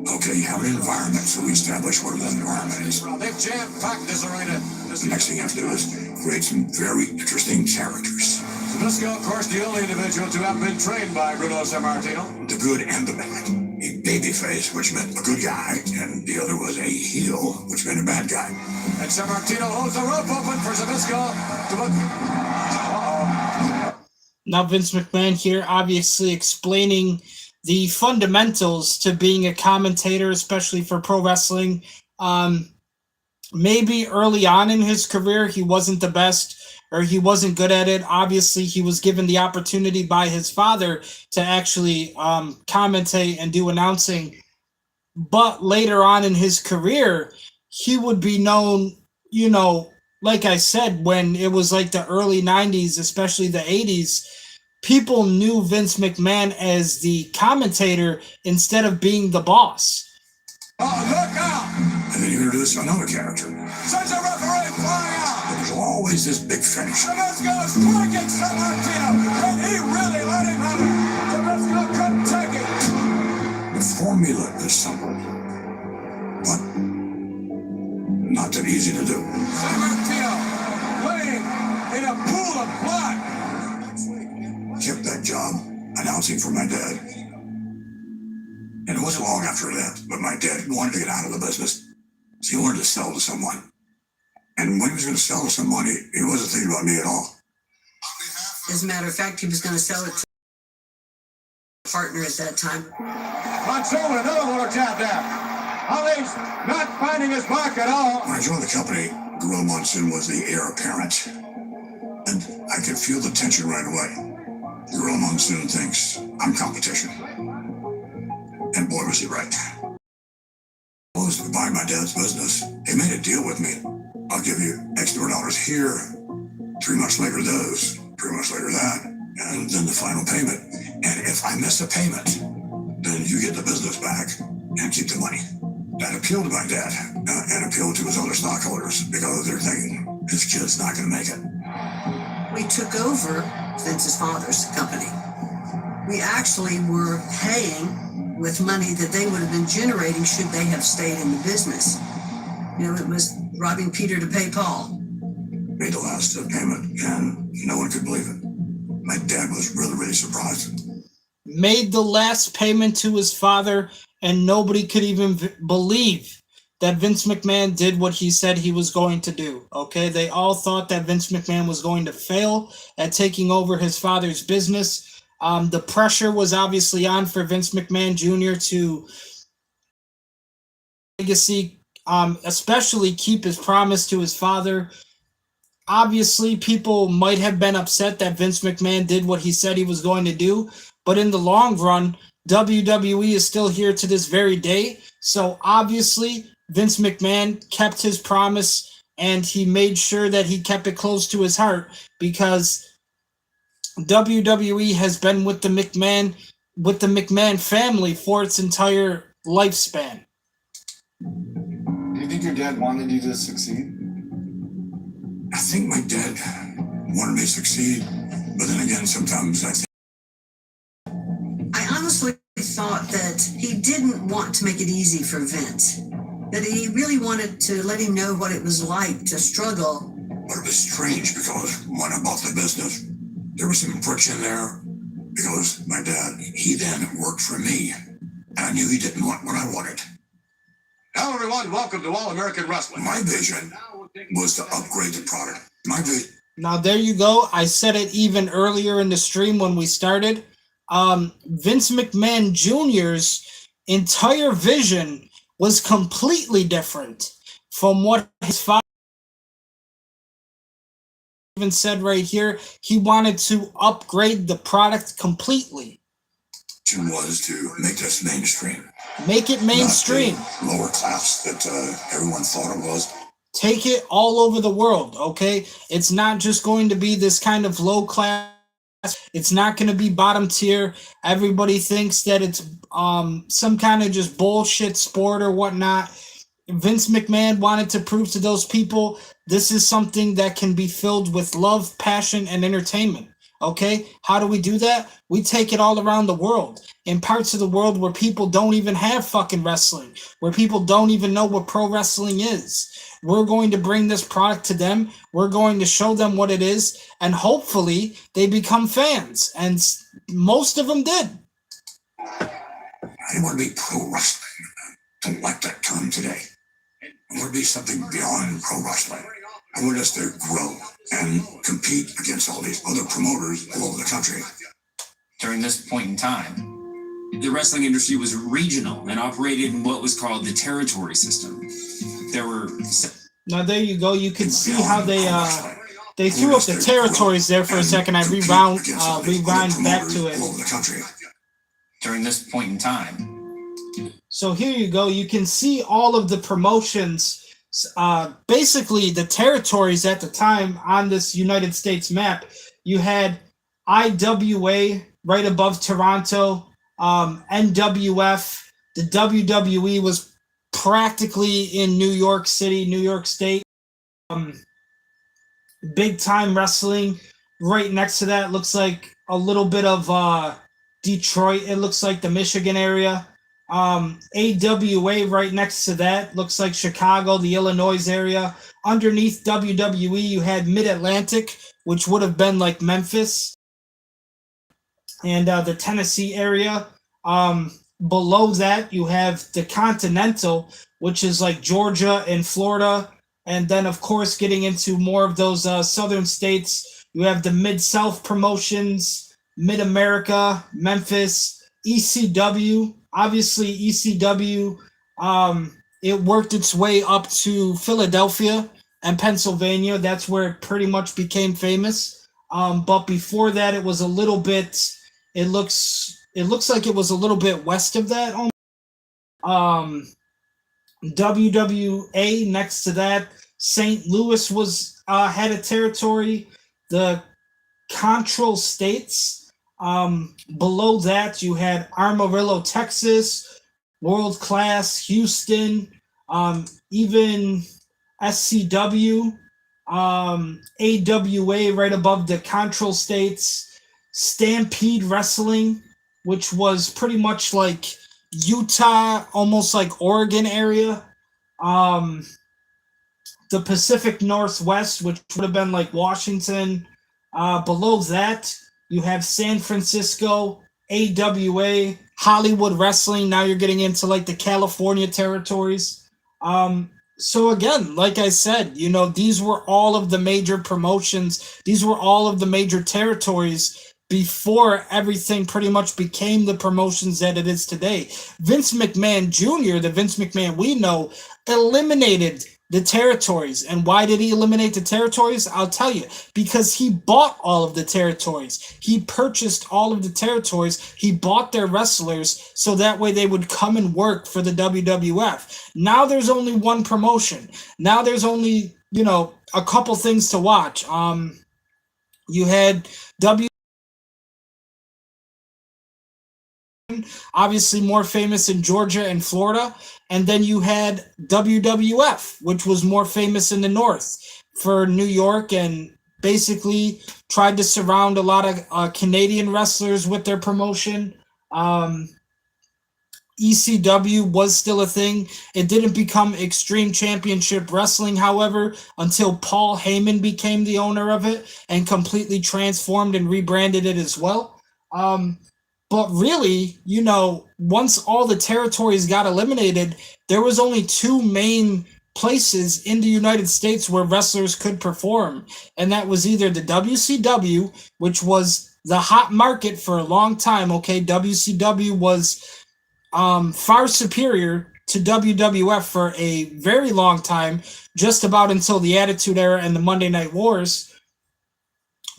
Okay, you have an environment, so we establish what that environment is. They've jam-packed this arena. The next thing you have to do is create some very interesting characters. Zbyszko, of course, the only individual to have been trained by Bruno Sammartino. The good and the bad. A babyface, which meant a good guy, and the other was a heel, which meant a bad guy. And Sammartino holds the rope open for Zbyszko to look. Now Vince McMahon here obviously explaining the fundamentals to being a commentator, especially for pro wrestling. Maybe early on in his career, he wasn't the best, or he wasn't good at it. Obviously, he was given the opportunity by his father to actually commentate and do announcing. But later on in his career, he would be known, you know, like I said, when it was like the early 90s, especially the 80s, people knew Vince McMahon as the commentator instead of being the boss. Oh, look out! And then you introduce another character. Sends a referee flying out! There's always this big finish. Zbyszko is striking Sammartino, and he really let him have it. Zbyszko couldn't take it. The formula is simple, but not that easy to do. Sammartino laying in a pool of blood. Kept that job announcing for my dad. And it wasn't long after that, but my dad wanted to get out of the business. So he wanted to sell to someone. And when he was going to sell to someone, he wasn't thinking about me at all. As a matter of fact, he was going to sell it to a partner at that time. Monsoon, another one tapped out. Ollie's not finding his mark at all. When I joined the company, Gorilla Monsoon was the heir apparent. And I could feel the tension right away. Gorilla Monsoon thinks I'm competition. And boy, was he right. I was to buy my dad's business. He made a deal with me. I'll give you X number of dollars here, 3 months later those, 3 months later that, and then the final payment. And if I miss a payment, then you get the business back and keep the money. That appealed to my dad and appealed to his other stockholders because they're thinking, this kid's not going to make it. We took over Vince's father's company. We actually were paying with money that they would have been generating should they have stayed in the business. You know, it was robbing Peter to pay Paul. Made the last payment, and no one could believe it. My dad was really, really surprised. Made the last payment to his father, and nobody could even believe that Vince McMahon did what he said he was going to do. Okay, they all thought that Vince McMahon was going to fail at taking over his father's business. The pressure was obviously on for Vince McMahon Jr. to legacy, especially keep his promise to his father. Obviously, people might have been upset that Vince McMahon did what he said he was going to do, but in the long run, WWE is still here to this very day. So obviously, Vince McMahon kept his promise, and he made sure that he kept it close to his heart, because WWE has been with the McMahon family for its entire lifespan. Do you think your dad wanted you to succeed? I think my dad wanted me to succeed, but then again, sometimes I think. I honestly thought that he didn't want to make it easy for Vince, that he really wanted to let him know what it was like to struggle. But it was strange because when I bought the business, there was some friction there because my dad, he then worked for me, and I knew he didn't want what I wanted. Hello, everyone. Welcome to All American Wrestling. My vision was to upgrade the product. Now, there you go. I said it even earlier in the stream when we started. Vince McMahon Jr.'s entire vision was completely different from what his father even said right here. He wanted to upgrade the product completely. Was to make this mainstream. Make it mainstream. Not the lower class that everyone thought it was. Take it all over the world, okay? It's not just going to be this kind of low class. It's not going to be bottom tier. Everybody thinks that it's some kind of just bullshit sport or whatnot. Vince McMahon wanted to prove to those people this is something that can be filled with love, passion, and entertainment. Okay, how do we do that? We take it all around the world, in parts of the world where people don't even have fucking wrestling, where people don't even know what pro wrestling is. We're going to bring this product to them. We're going to show them what it is, and hopefully they become fans. And most of them did. I want to be pro wrestling. I don't like that term today. I want to be something beyond pro wrestling. I want us to grow and compete against all these other promoters all over the country. During this point in time, the wrestling industry was regional and operated in what was called the territory system. There were... Now there you go. You can see how they threw up the territories there for a second. I rewound back to it. During this point in time. So here you go. You can see all of the promotions. Basically, the territories at the time on this United States map. You had IWA right above Toronto, NWF. The WWE was practically in New York City, New York State. Big Time Wrestling right next to that looks like a little bit of Detroit. It looks like the Michigan area. AWA right next to that looks like Chicago, the Illinois area. Underneath WWE, you had Mid-Atlantic, which would have been like Memphis and the Tennessee area. Below that, you have the Continental, which is like Georgia and Florida. And then, of course, getting into more of those southern states, you have the Mid-South promotions, Mid-America, Memphis, ECW. Obviously, ECW, it worked its way up to Philadelphia and Pennsylvania. That's where it pretty much became famous. But before that, it was a little bit. It looks like it was a little bit west of that. WWA next to that. St. Louis was had a territory. The Control States. Below that, you had Amarillo, Texas, World Class, Houston, even SCW, AWA right above the Control States, Stampede Wrestling, which was pretty much like Utah, almost like Oregon area, the Pacific Northwest, which would have been like Washington. Below that, you have San Francisco, AWA, Hollywood Wrestling. Now you're getting into like the California territories. So again, like I said, these were all of the major promotions. These were all of the major territories before everything pretty much became the promotions that it is today. Vince McMahon Jr., the Vince McMahon we know, eliminated the territories. And why did he eliminate the territories? I'll tell you. Because he bought all of the territories. He purchased all of the territories. He bought their wrestlers so that way they would come and work for the WWF. Now there's only one promotion. Now there's only, a couple things to watch. You had obviously more famous in Georgia and Florida, and then you had WWF, which was more famous in the North for New York, and basically tried to surround a lot of Canadian wrestlers with their promotion. ECW was still a thing. It didn't become Extreme Championship Wrestling, however, until Paul Heyman became the owner of it and completely transformed and rebranded it as well. But really, once all the territories got eliminated, there was only two main places in the United States where wrestlers could perform. And that was either the WCW, which was the hot market for a long time. Okay, WCW was far superior to WWF for a very long time, just about until the Attitude Era and the Monday Night Wars.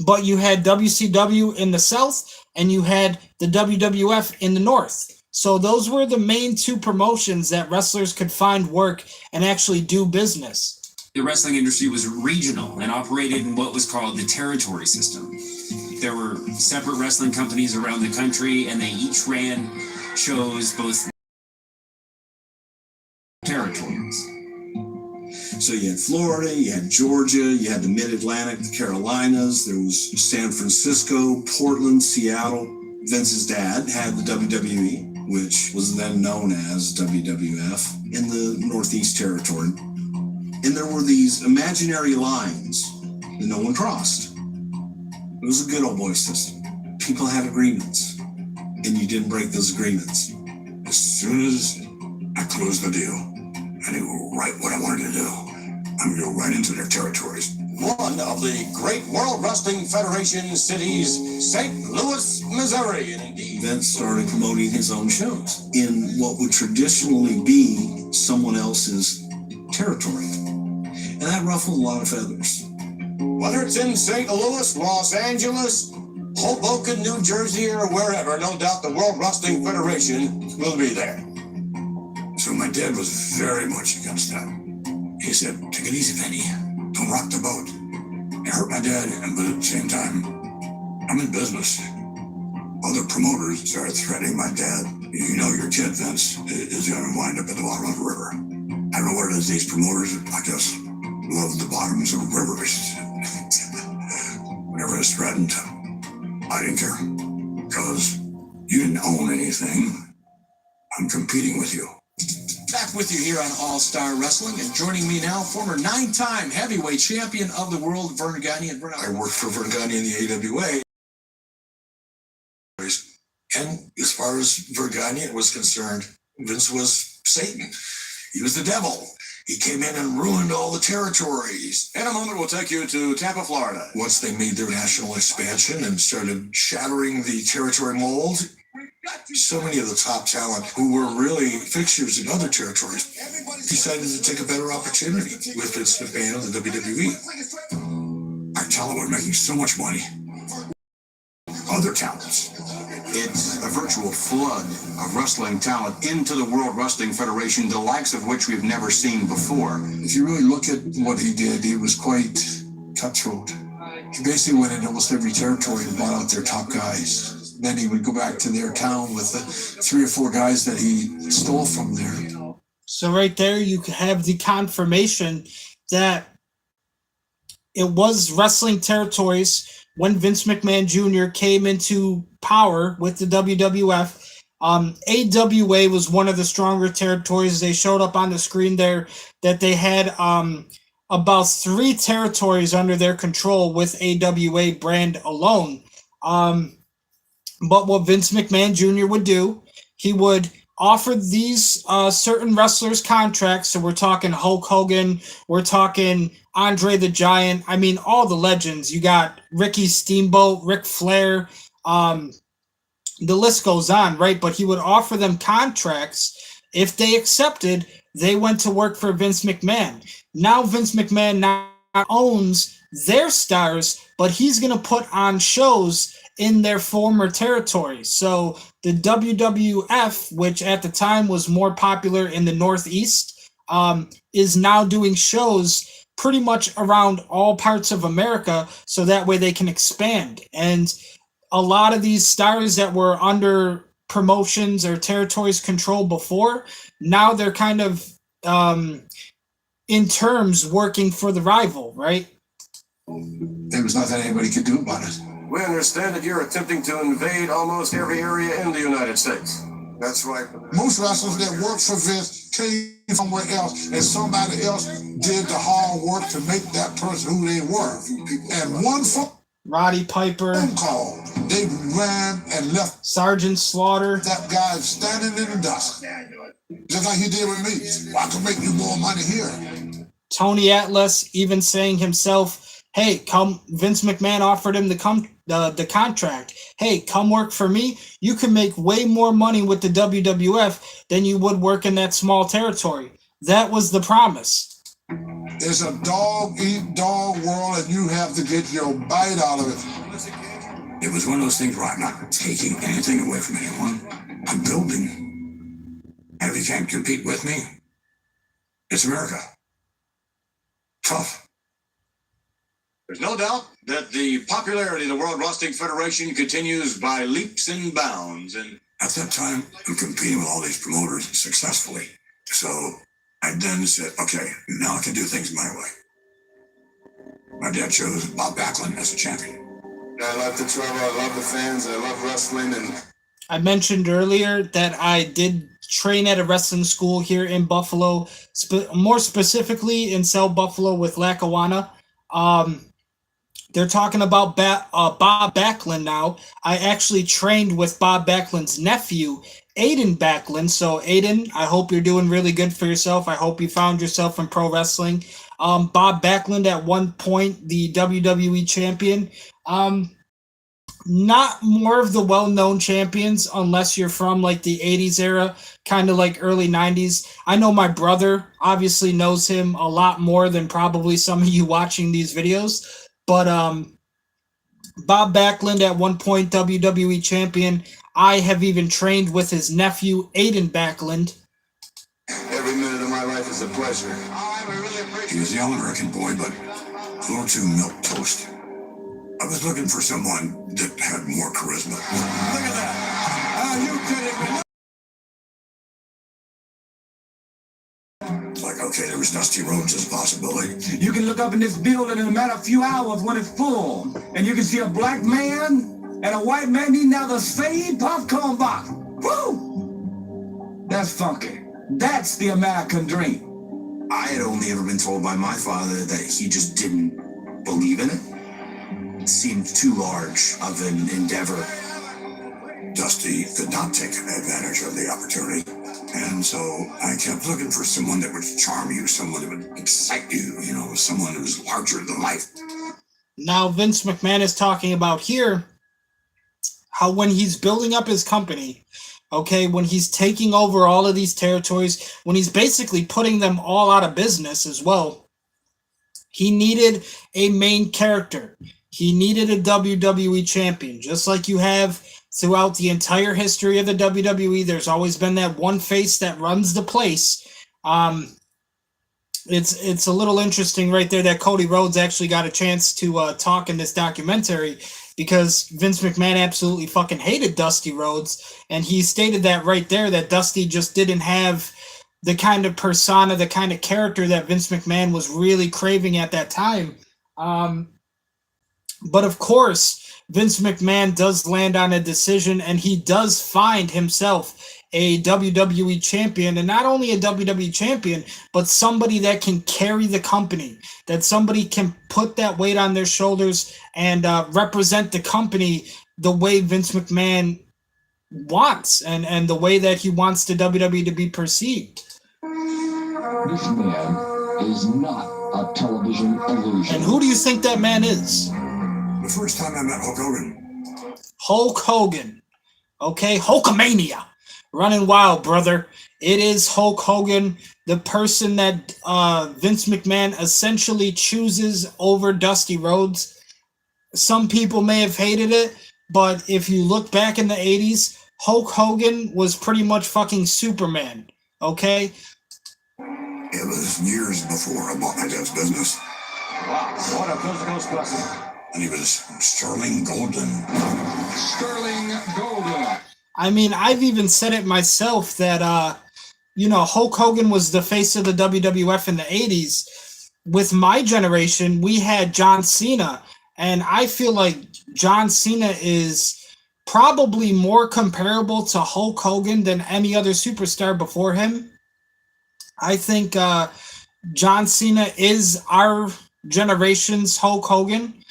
But you had WCW in the South, and you had the WWF in the North. So those were the main two promotions that wrestlers could find work and actually do business. The wrestling industry was regional and operated in what was called the territory system. There were separate wrestling companies around the country, and they each ran shows both territories. So you had Florida, you had Georgia, you had the Mid-Atlantic, the Carolinas, there was San Francisco, Portland, Seattle. Vince's dad had the WWE, which was then known as WWF, in the Northeast Territory. And there were these imaginary lines that no one crossed. It was a good old boy system. People had agreements, and you didn't break those agreements. As soon as I closed the deal, I knew right what I wanted to do. I'm going to go right into their territories. One of the great World Wrestling Federation cities, St. Louis, Missouri, and indeed Vince started promoting his own shows in what would traditionally be someone else's territory. And that ruffled a lot of feathers. Whether it's in St. Louis, Los Angeles, Hoboken, New Jersey, or wherever, no doubt the World Wrestling Federation will be there. So my dad was very much against that. He said, take it easy, Vinny. Don't rock the boat. It hurt my dad, but at the same time, I'm in business. Other promoters started threatening my dad. You know your kid, Vince, is going to wind up at the bottom of the river. I don't know what it is, these promoters, I guess, love the bottoms of rivers. Whenever it's threatened, I didn't care. Because you didn't own anything. I'm competing with you. Back with you here on All Star Wrestling, and joining me now, former 9-time heavyweight champion of the world, Vern Gagne. And I worked for Vern Gagne in the AWA. And as far as Vern Gagne was concerned, Vince was Satan. He was the devil. He came in and ruined all the territories. In a moment, we'll take you to Tampa, Florida. Once they made their national expansion and started shattering the territory mold, so many of the top talent who were really fixtures in other territories decided to take a better opportunity with Vince McMahon and the WWE. Our talent were making so much money. Other talents. It's a virtual flood of wrestling talent into the World Wrestling Federation, the likes of which we've never seen before. If you really look at what he did, he was quite cutthroat. He basically went into almost every territory and bought out their top guys. Then he would go back to their town with the 3 or 4 guys that he stole from there. So right there, you have the confirmation that it was wrestling territories when Vince McMahon Jr. came into power with the WWF. AWA was one of the stronger territories. They showed up on the screen there that they had about 3 territories under their control with AWA brand alone. But what Vince McMahon Jr. would do, he would offered these certain wrestlers contracts. So we're talking Hulk Hogan, we're talking Andre the Giant. I mean, all the legends. You got Ricky Steamboat, Ric Flair. The list goes on, right? But he would offer them contracts. If they accepted, they went to work for Vince McMahon. Now Vince McMahon not owns their stars, but he's going to put on shows in their former territory. So the WWF, which at the time was more popular in the Northeast, is now doing shows pretty much around all parts of America, so that way they can expand. And a lot of these stars that were under promotions or territories control before, now they're kind of in terms working for the rival, right? There was nothing anybody could do about it. We understand that you're attempting to invade almost every area in the United States. That's right. Most wrestlers that work for Vince came somewhere else, and somebody else did the hard work to make that person who they were. And one Roddy Piper, phone call, they ran and left Sergeant Slaughter. That guy standing in the dust, just like he did with me. Well, I can make you more money here. Tony Atlas even saying himself, "Hey, come." Vince McMahon offered him the contract. Hey, come work for me. You can make way more money with the WWF than you would work in that small territory. That was the promise. It's a dog-eat-dog world, and you have to get your bite out of it. It was one of those things where I'm not taking anything away from anyone. I'm building. And if you can't compete with me, it's America. Tough. There's no doubt that the popularity of the World Wrestling Federation continues by leaps and bounds. And at that time, I'm competing with all these promoters successfully. So I then said, okay, now I can do things my way. My dad chose Bob Backlund as a champion. I love the travel, I love the fans, I love wrestling. And I mentioned earlier that I did train at a wrestling school here in Buffalo, more specifically in South Buffalo with Lackawanna. They're talking about Bob Backlund now. I actually trained with Bob Backlund's nephew, Aiden Backlund. So, Aiden, I hope you're doing really good for yourself. I hope you found yourself in pro wrestling. Bob Backlund, at one point, the WWE champion. Not more of the well-known champions unless you're from like the 80s era, kind of like early 90s. I know my brother obviously knows him a lot more than probably some of you watching these videos. But Bob Backlund, at one point WWE champion. I have even trained with his nephew, Aiden Backlund. Every minute of my life is a pleasure. He was the all-American boy, but a little too milquetoast. I was looking for someone that had more charisma. Look at that. Are you kidding me? Like, okay, there was Dusty Rhodes as a possibility. You can look up in this building in a matter of few hours when it's full, and you can see a black man and a white man eating out the same popcorn box. Woo! That's funky. That's the American dream. I had only ever been told by my father that he just didn't believe in it. It seemed too large of an endeavor. Dusty could not take advantage of the opportunity. And so I kept looking for someone that would charm you, someone that would excite you, someone who was larger than life. Now, Vince McMahon is talking about here how when he's building up his company, okay, when he's taking over all of these territories, when he's basically putting them all out of business as well, he needed a main character. He needed a WWE champion, just like you have throughout the entire history of the WWE. There's always been that one face that runs the place. It's a little interesting right there that Cody Rhodes actually got a chance to talk in this documentary, because Vince McMahon absolutely fucking hated Dusty Rhodes, and he stated that right there, that Dusty just didn't have the kind of persona, the kind of character that Vince McMahon was really craving at that time. But of course, Vince McMahon does land on a decision, and he does find himself a WWE champion, and not only a WWE champion, but somebody that can carry the company, that somebody can put that weight on their shoulders and represent the company the way Vince McMahon wants and the way that he wants the WWE to be perceived. This man is not a television illusion. And who do you think that man is? The first time I met Hulk Hogan. Hulk Hogan. Okay, Hulkamania. Running wild, brother. It is Hulk Hogan, the person that Vince McMahon essentially chooses over Dusty Rhodes. Some people may have hated it, but if you look back in the 80s, Hulk Hogan was pretty much fucking Superman. Okay? It was years before I bought my dad's business. Wow, what a physical specimen. And he was Sterling Golden. Sterling Golden. I mean, I've even said it myself that, Hulk Hogan was the face of the WWF in the 80s. With my generation, we had John Cena, and I feel like John Cena is probably more comparable to Hulk Hogan than any other superstar before him. I think John Cena is our generation's Hulk Hogan,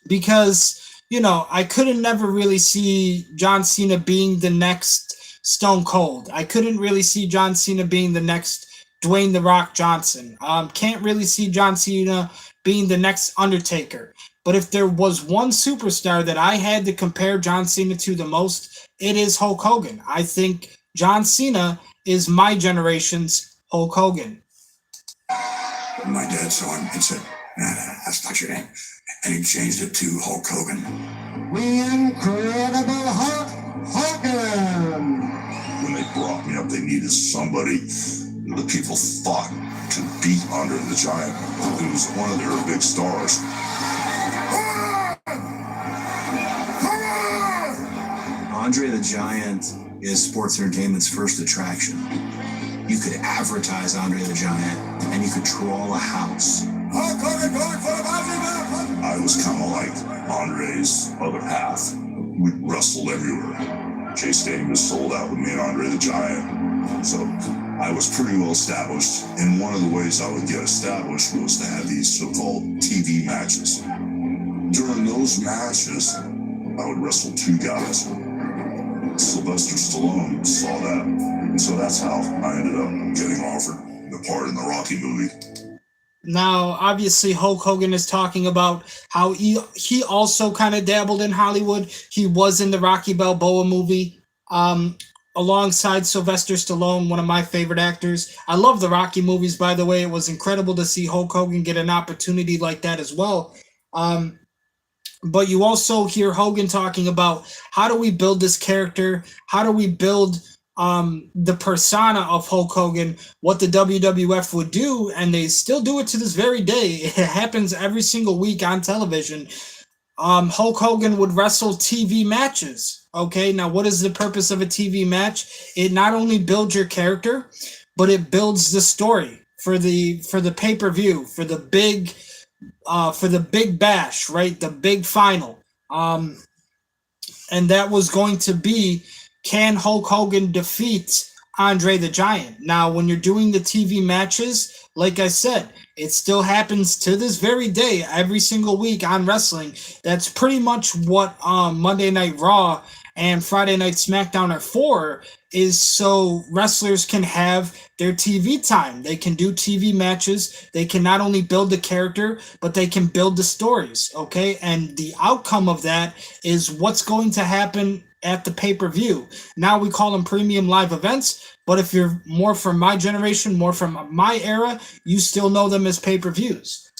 because I couldn't never really see John Cena being the next Stone Cold. I couldn't really see John Cena being the next Dwayne The Rock Johnson. Can't really see John Cena being the next Undertaker. But if there was one superstar that I had to compare John Cena to the most, it is Hulk Hogan. I think John Cena is my generation's Hulk Hogan. My dad saw him and said, "Nah, that's not your name." And he changed it to Hulk Hogan. The Incredible Hulk Hogan. When they brought me up, they needed somebody the people thought could beat Andre the Giant, who was one of their big stars. Andre the Giant is sports entertainment's first attraction. You could advertise Andre the Giant, and you could troll a house. Hulk Hogan going for the I was kind of like Andre's other half. We wrestled everywhere. Jay Stadium was sold out with me and Andre the Giant. So I was pretty well established. And one of the ways I would get established was to have these so-called TV matches. During those matches, I would wrestle two guys. Sylvester Stallone saw that. And so that's how I ended up getting offered the part in the Rocky movie. Now, obviously, Hulk Hogan is talking about how he also kind of dabbled in Hollywood. He was in the Rocky Balboa movie alongside Sylvester Stallone, one of my favorite actors. I love the Rocky movies, by the way. It was incredible to see Hulk Hogan get an opportunity like that as well. But you also hear Hogan talking about how do we build this character? How do we build the persona of Hulk Hogan, what the WWF would do, and they still do it to this very day. It happens every single week on television. Hulk Hogan would wrestle TV matches. Okay, now what is the purpose of a TV match? It not only builds your character, but it builds the story for the pay-per-view, for the big bash, right? The big final. And that was going to be, can Hulk Hogan defeat Andre the Giant? Now, when you're doing the TV matches, like I said, it still happens to this very day, every single week on wrestling. That's pretty much what Monday Night Raw and Friday Night SmackDown are for, is so wrestlers can have their TV time. They can do TV matches. They can not only build the character, but they can build the stories, okay? And the outcome of that is what's going to happen at the pay-per-view. Now we call them premium live events, but if you're more from my generation, more from my era, you still know them as pay-per-views.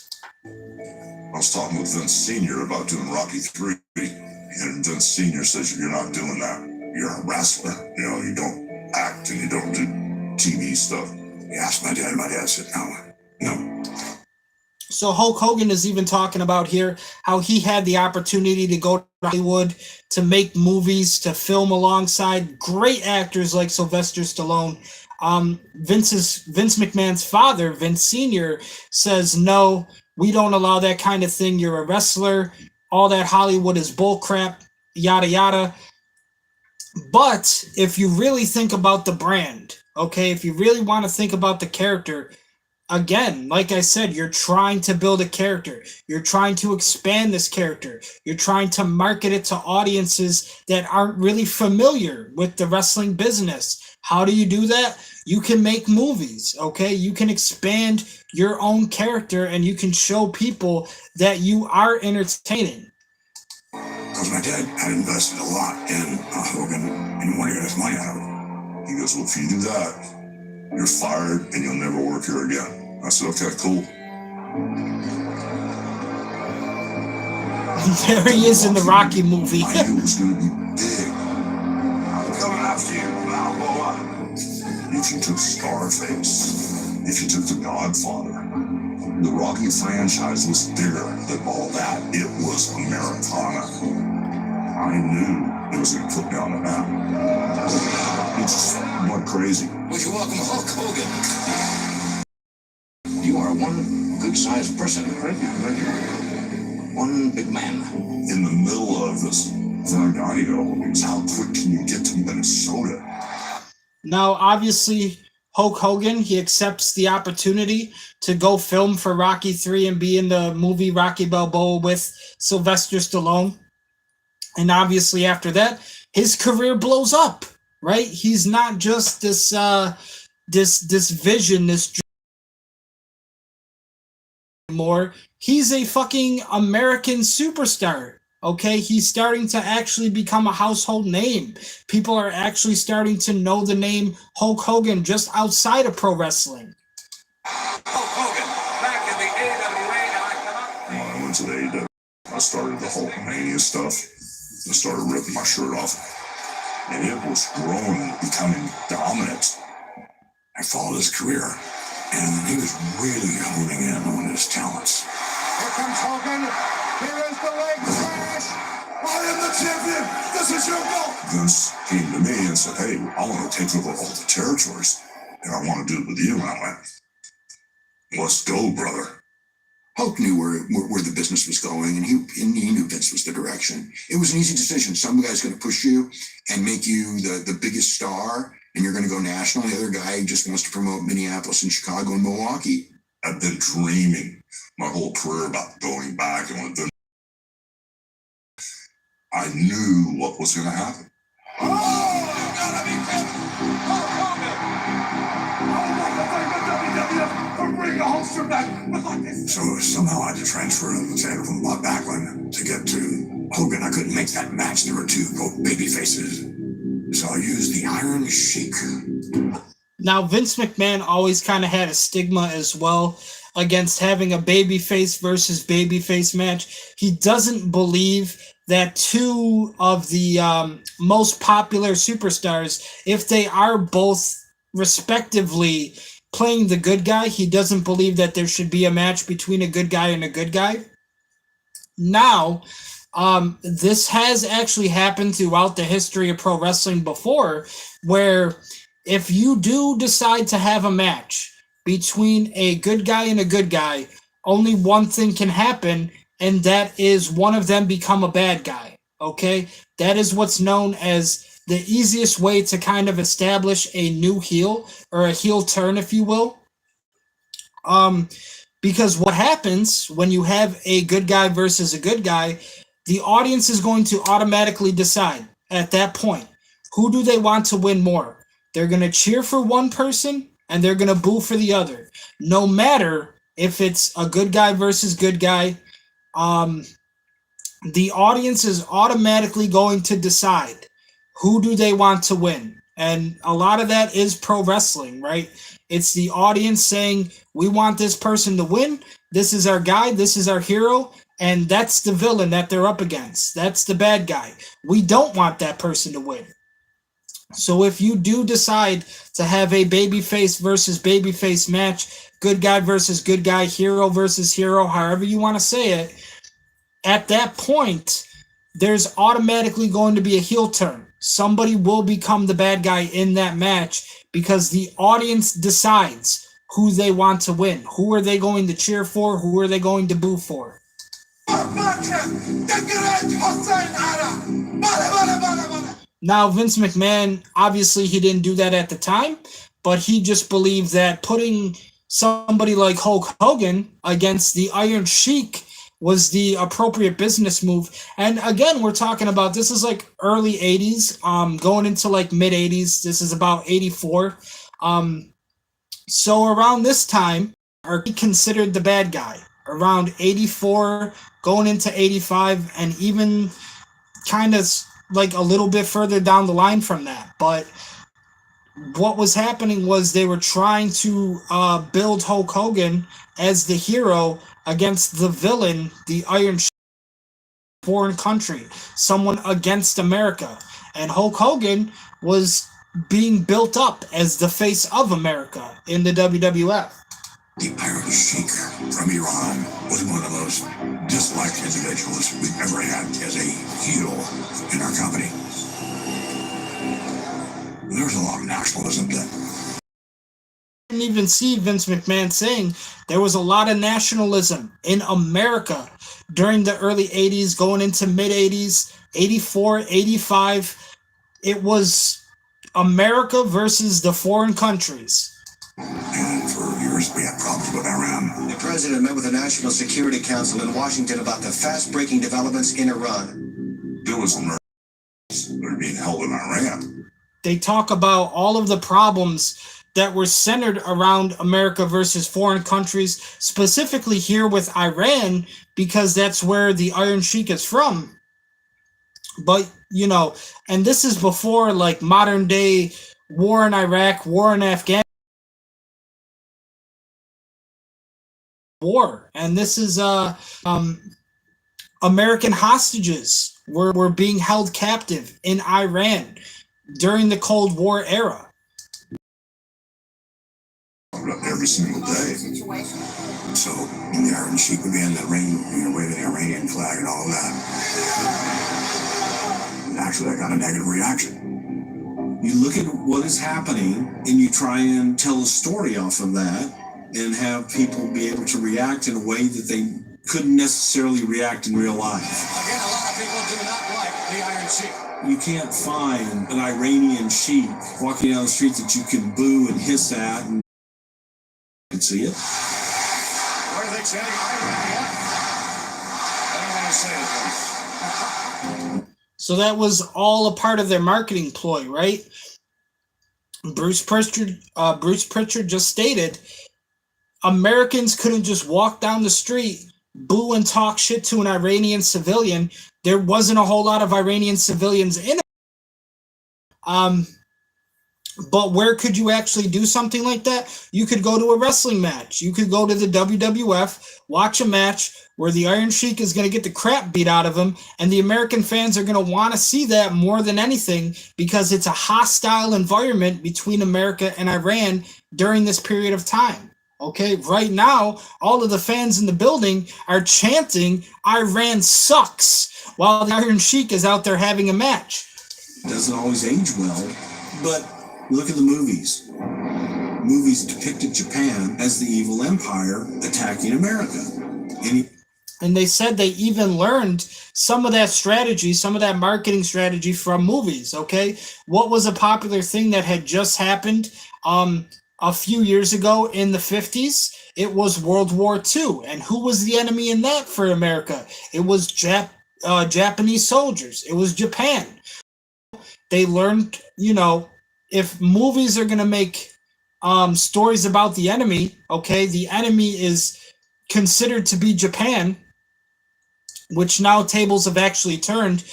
I was talking with Vince Sr. about doing Rocky 3, and Vince Sr. says, "You're not doing that. You're a wrestler. You don't act and you don't do TV stuff." He asked my dad, and my dad said, no. So Hulk Hogan is even talking about here how he had the opportunity to go to Hollywood, to make movies, to film alongside great actors like Sylvester Stallone. Vince McMahon's father, Vince Sr., says, "No, we don't allow that kind of thing. You're a wrestler. All that Hollywood is bullcrap, yada, yada." But if you really think about the brand, okay, if you really want to think about the character, again, like I said, you're trying to build a character. You're trying to expand this character. You're trying to market it to audiences that aren't really familiar with the wrestling business. How do you do that? You can make movies, okay? You can expand your own character and you can show people that you are entertaining. Because my dad had invested a lot in Hogan and he wanted to get his money out of it. He goes, well, if you do that, you're fired and you'll never work here again. I said, okay, cool. There he is in the Rocky movie. I knew it was going to be big. I'm coming after you, Balboa. If you took Scarface, if you took The Godfather, the Rocky franchise was bigger than all that. It was Americana. I knew it was going to put me on the map. It just went crazy. Would you welcome Hulk Hogan? You are one good-sized person. Thank you. One big man. In the middle of this Vernadio, how quick can you get to Minnesota? Now, obviously, Hulk Hogan, he accepts the opportunity to go film for Rocky 3 and be in the movie Rocky Balboa with Sylvester Stallone. And obviously after that, his career blows up, right? He's not just this vision, this dream anymore. He's a fucking American superstar. Okay, he's starting to actually become a household name. People are actually starting to know the name Hulk Hogan just outside of pro wrestling. Hulk Hogan, back in the AWA, and I come up. When I went to the AW, I started the Hulkamania stuff. I started ripping my shirt off. And it was growing and becoming dominant. I followed his career, and he was really honing in on his talents. Here comes Hogan. Here is the leg smash. I am the champion. This is your goal. Vince came to me and said, hey, I want to take over all the territories, and I want to do it with you. And I went, let's go, brother. Hulk knew where the business was going, and he knew Vince was the direction. It was an easy decision. Some guy's going to push you and make you the biggest star, and you're going to go national. The other guy just wants to promote Minneapolis and Chicago and Milwaukee. I've been dreaming my whole career about going back, and when I knew what was going to happen. Oh, you gotta be kidding! Hulk Hogan! Oh, bring the Hulkster back like this. So somehow I had to transfer to the theater from Bob Backlund to get to Hogan. I couldn't make that match. There were two baby faces. So I used the Iron Sheik. Now, Vince McMahon always kind of had a stigma as well against having a babyface versus babyface match. He doesn't believe that two of the most popular superstars, if they are both respectively playing the good guy, he doesn't believe that there should be a match between a good guy and a good guy. Now, this has actually happened throughout the history of pro wrestling before, where if you do decide to have a match between a good guy and a good guy, only one thing can happen, and that is one of them become a bad guy, okay? That is what's known as the easiest way to kind of establish a new heel, or a heel turn, if you will. Because what happens when you have a good guy versus a good guy, the audience is going to automatically decide at that point, who do they want to win more? They're going to cheer for one person, and they're going to boo for the other. No matter if it's a good guy versus good guy, the audience is automatically going to decide who do they want to win. And a lot of that is pro wrestling, right? It's the audience saying, we want this person to win. This is our guy. This is our hero. And that's the villain that they're up against. That's the bad guy. We don't want that person to win. So if you do decide to have a babyface versus babyface match, good guy versus good guy, hero versus hero, however you want to say it, at that point, there's automatically going to be a heel turn. Somebody will become the bad guy in that match because the audience decides who they want to win. Who are they going to cheer for? Who are they going to boo for? Now, Vince McMahon, obviously he didn't do that at the time, but he just believed that putting somebody like Hulk Hogan against the Iron Sheik was the appropriate business move. And again, we're talking about, this is like early 80s, going into like mid 80s. This is about 84. So around this time, are considered the bad guy. Around 84, going into 85, and even kind of like a little bit further down the line from that. But what was happening was they were trying to build Hulk Hogan as the hero against the villain, the Iron Sheik, foreign country, someone against America. And Hulk Hogan was being built up as the face of America in the WWF. The Iron Sheik from Iran was one of the most disliked individuals we've ever had as a heel in our company. There's a lot of nationalism there. I didn't even see Vince McMahon saying there was a lot of nationalism in America during the early 80s, going into mid 80s, 84, 85. It was America versus the foreign countries. And for years we had problems with Iran. The president met with the National Security Council in Washington about the fast-breaking developments in Iran. There was Americans that are being held in Iran. They talk about all of the problems that were centered around America versus foreign countries, specifically here with Iran, because that's where the Iron Sheik is from. But, you know, and this is before like modern day war in Iraq, war in Afghanistan, war. And this is American hostages were being held captive in Iran during the Cold War era. Every single day. So the Iron Sheik would be in the ring, waving the Iranian flag and all of that. And actually, I got a negative reaction. You look at what is happening and you try and tell a story off of that and have people be able to react in a way that they couldn't necessarily react in real life. Again, a lot of people do not like the Iron Sheik. You can't find an Iranian sheik walking down the street that you can boo and hiss at and you can see it. What are they chanting? Iran? I don't want to say it. So that was all a part of their marketing ploy, right? Bruce Pritchard just stated Americans couldn't just walk down the street, boo and talk shit to an Iranian civilian. There wasn't a whole lot of Iranian civilians in it. But where could you actually do something like that? You could go to a wrestling match. You could go to the WWF, watch a match where the Iron Sheik is going to get the crap beat out of him, and the American fans are going to want to see that more than anything because it's a hostile environment between America and Iran during this period of time. Okay, right now, all of the fans in the building are chanting, Iran sucks, while the Iron Sheik is out there having a match. It doesn't always age well, but look at the movies. Movies depicted Japan as the evil empire attacking America. And they said they even learned some of that strategy, some of that marketing strategy from movies, okay? What was a popular thing that had just happened a few years ago in the 50s? It was World War II. And who was the enemy in that for America? It was Japanese soldiers. It was Japan. They learned, you know, if movies are going to make stories about the enemy, okay, the enemy is considered to be Japan, which now tables have actually turned.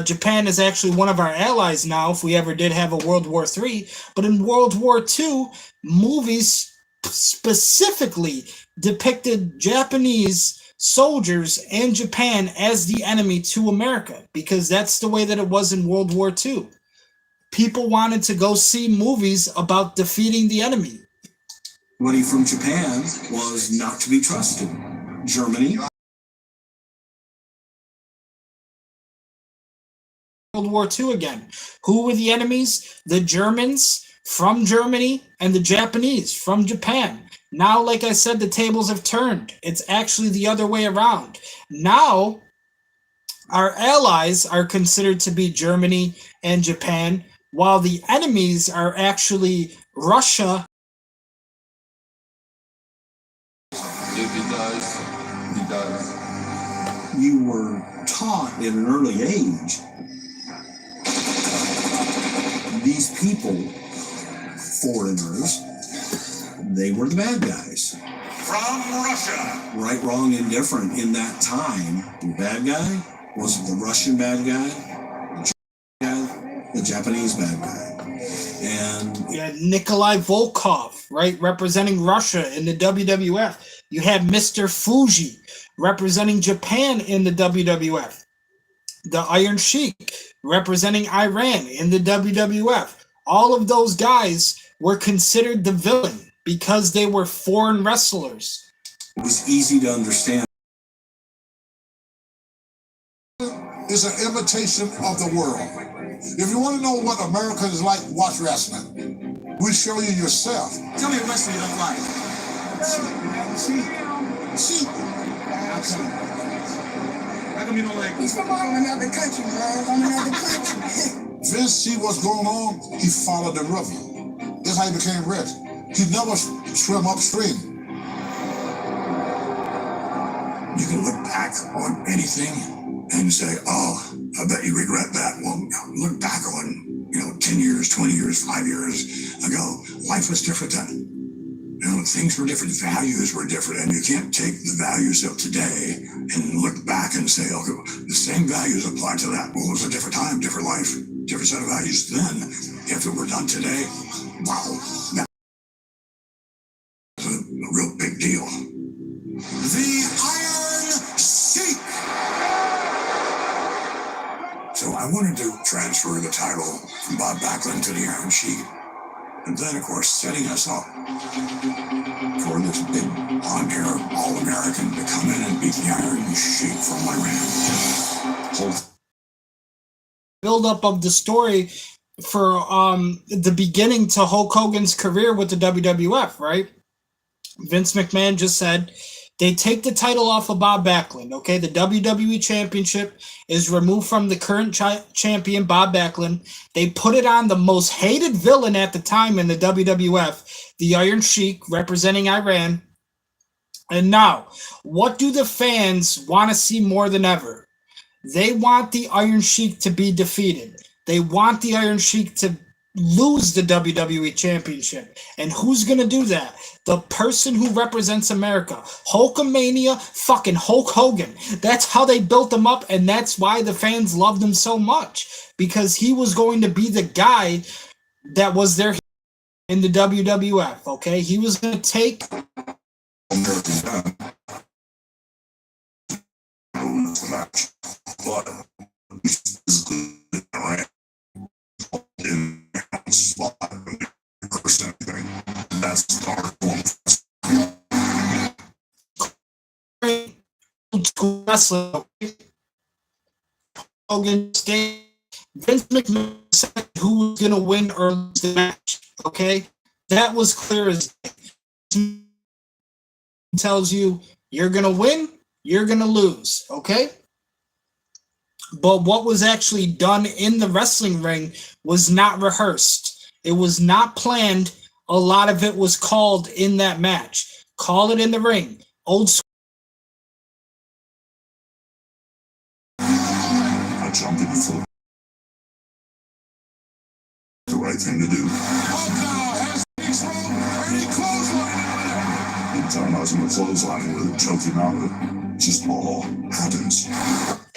Japan is actually one of our allies now, if we ever did have a World War III. But in World War II, movies specifically depicted Japanese soldiers and Japan as the enemy to America, because that's the way that it was in World War II. People wanted to go see movies about defeating the enemy. Everybody from Japan was not to be trusted. Germany. World War II again. Who were the enemies? The Germans from Germany and the Japanese from Japan. Now, like I said, the tables have turned. It's actually the other way around. Now, our allies are considered to be Germany and Japan, while the enemies are actually Russia you were taught at an early age, these people, foreigners, they were the bad guys. From Russia. Right, wrong, indifferent. In that time, the bad guy was the Russian bad guy, the Japanese bad guy. And you had Nikolai Volkov, right, representing Russia in the WWF. You had Mr. Fuji representing Japan in the WWF. The Iron Sheik representing Iran in the WWF. All of those guys were considered the villain because they were foreign wrestlers. It was easy to understand. It's an imitation of the world. If you want to know what America is like, watch wrestling. We show you yourself. Tell me what wrestling you don't like. See? How come you don't like? He's from another country, man. From another country. Vince see what's going on, he followed the river. That's how he became rich. He never swim upstream. You can look back on anything and say, oh, I bet you regret that. Well, look back on, 10 years, 20 years, 5 years ago. Life was different then. Things were different, values were different, and you can't take the values of today and look back and say, okay, the same values apply to that. Well, it was a different time, different life, different set of values then. If it were done today, wow, that's a real big deal. The Iron Sheik. So I wanted to transfer the title from Bob Backlund to the Iron Sheik. And then, of course, setting us up for this big blonde-hair All-American to come in and beat the Iron Sheik from Iran. Build-up of the story for the beginning to Hulk Hogan's career with the WWF, right? Vince McMahon just said they take the title off of Bob Backlund, okay? The WWE Championship is removed from the current champion, Bob Backlund. They put it on the most hated villain at the time in the WWF, the Iron Sheik, representing Iran. And now, what do the fans want to see more than ever? They want the Iron Sheik to be defeated. They want the Iron Sheik to lose the WWE Championship. And who's going to do that? The person who represents America. Hulkamania, fucking Hulk Hogan. That's how they built him up, and that's why the fans loved him so much. Because he was going to be the guy that was there in the WWF, okay? He was going to take... wrestling. Hogan stayed. Vince McMahon said who was going to win or lose the match. Okay, that was clear as day. Tells you you're going to win, you're going to lose. Okay, but what was actually done in the wrestling ring was not rehearsed. It was not planned. A lot of it was called in that match. Call it in the ring. Old school. Jump in the floor. The right thing to do. Anytime I was in the clothesline with it, choke him out of it. Just all happens.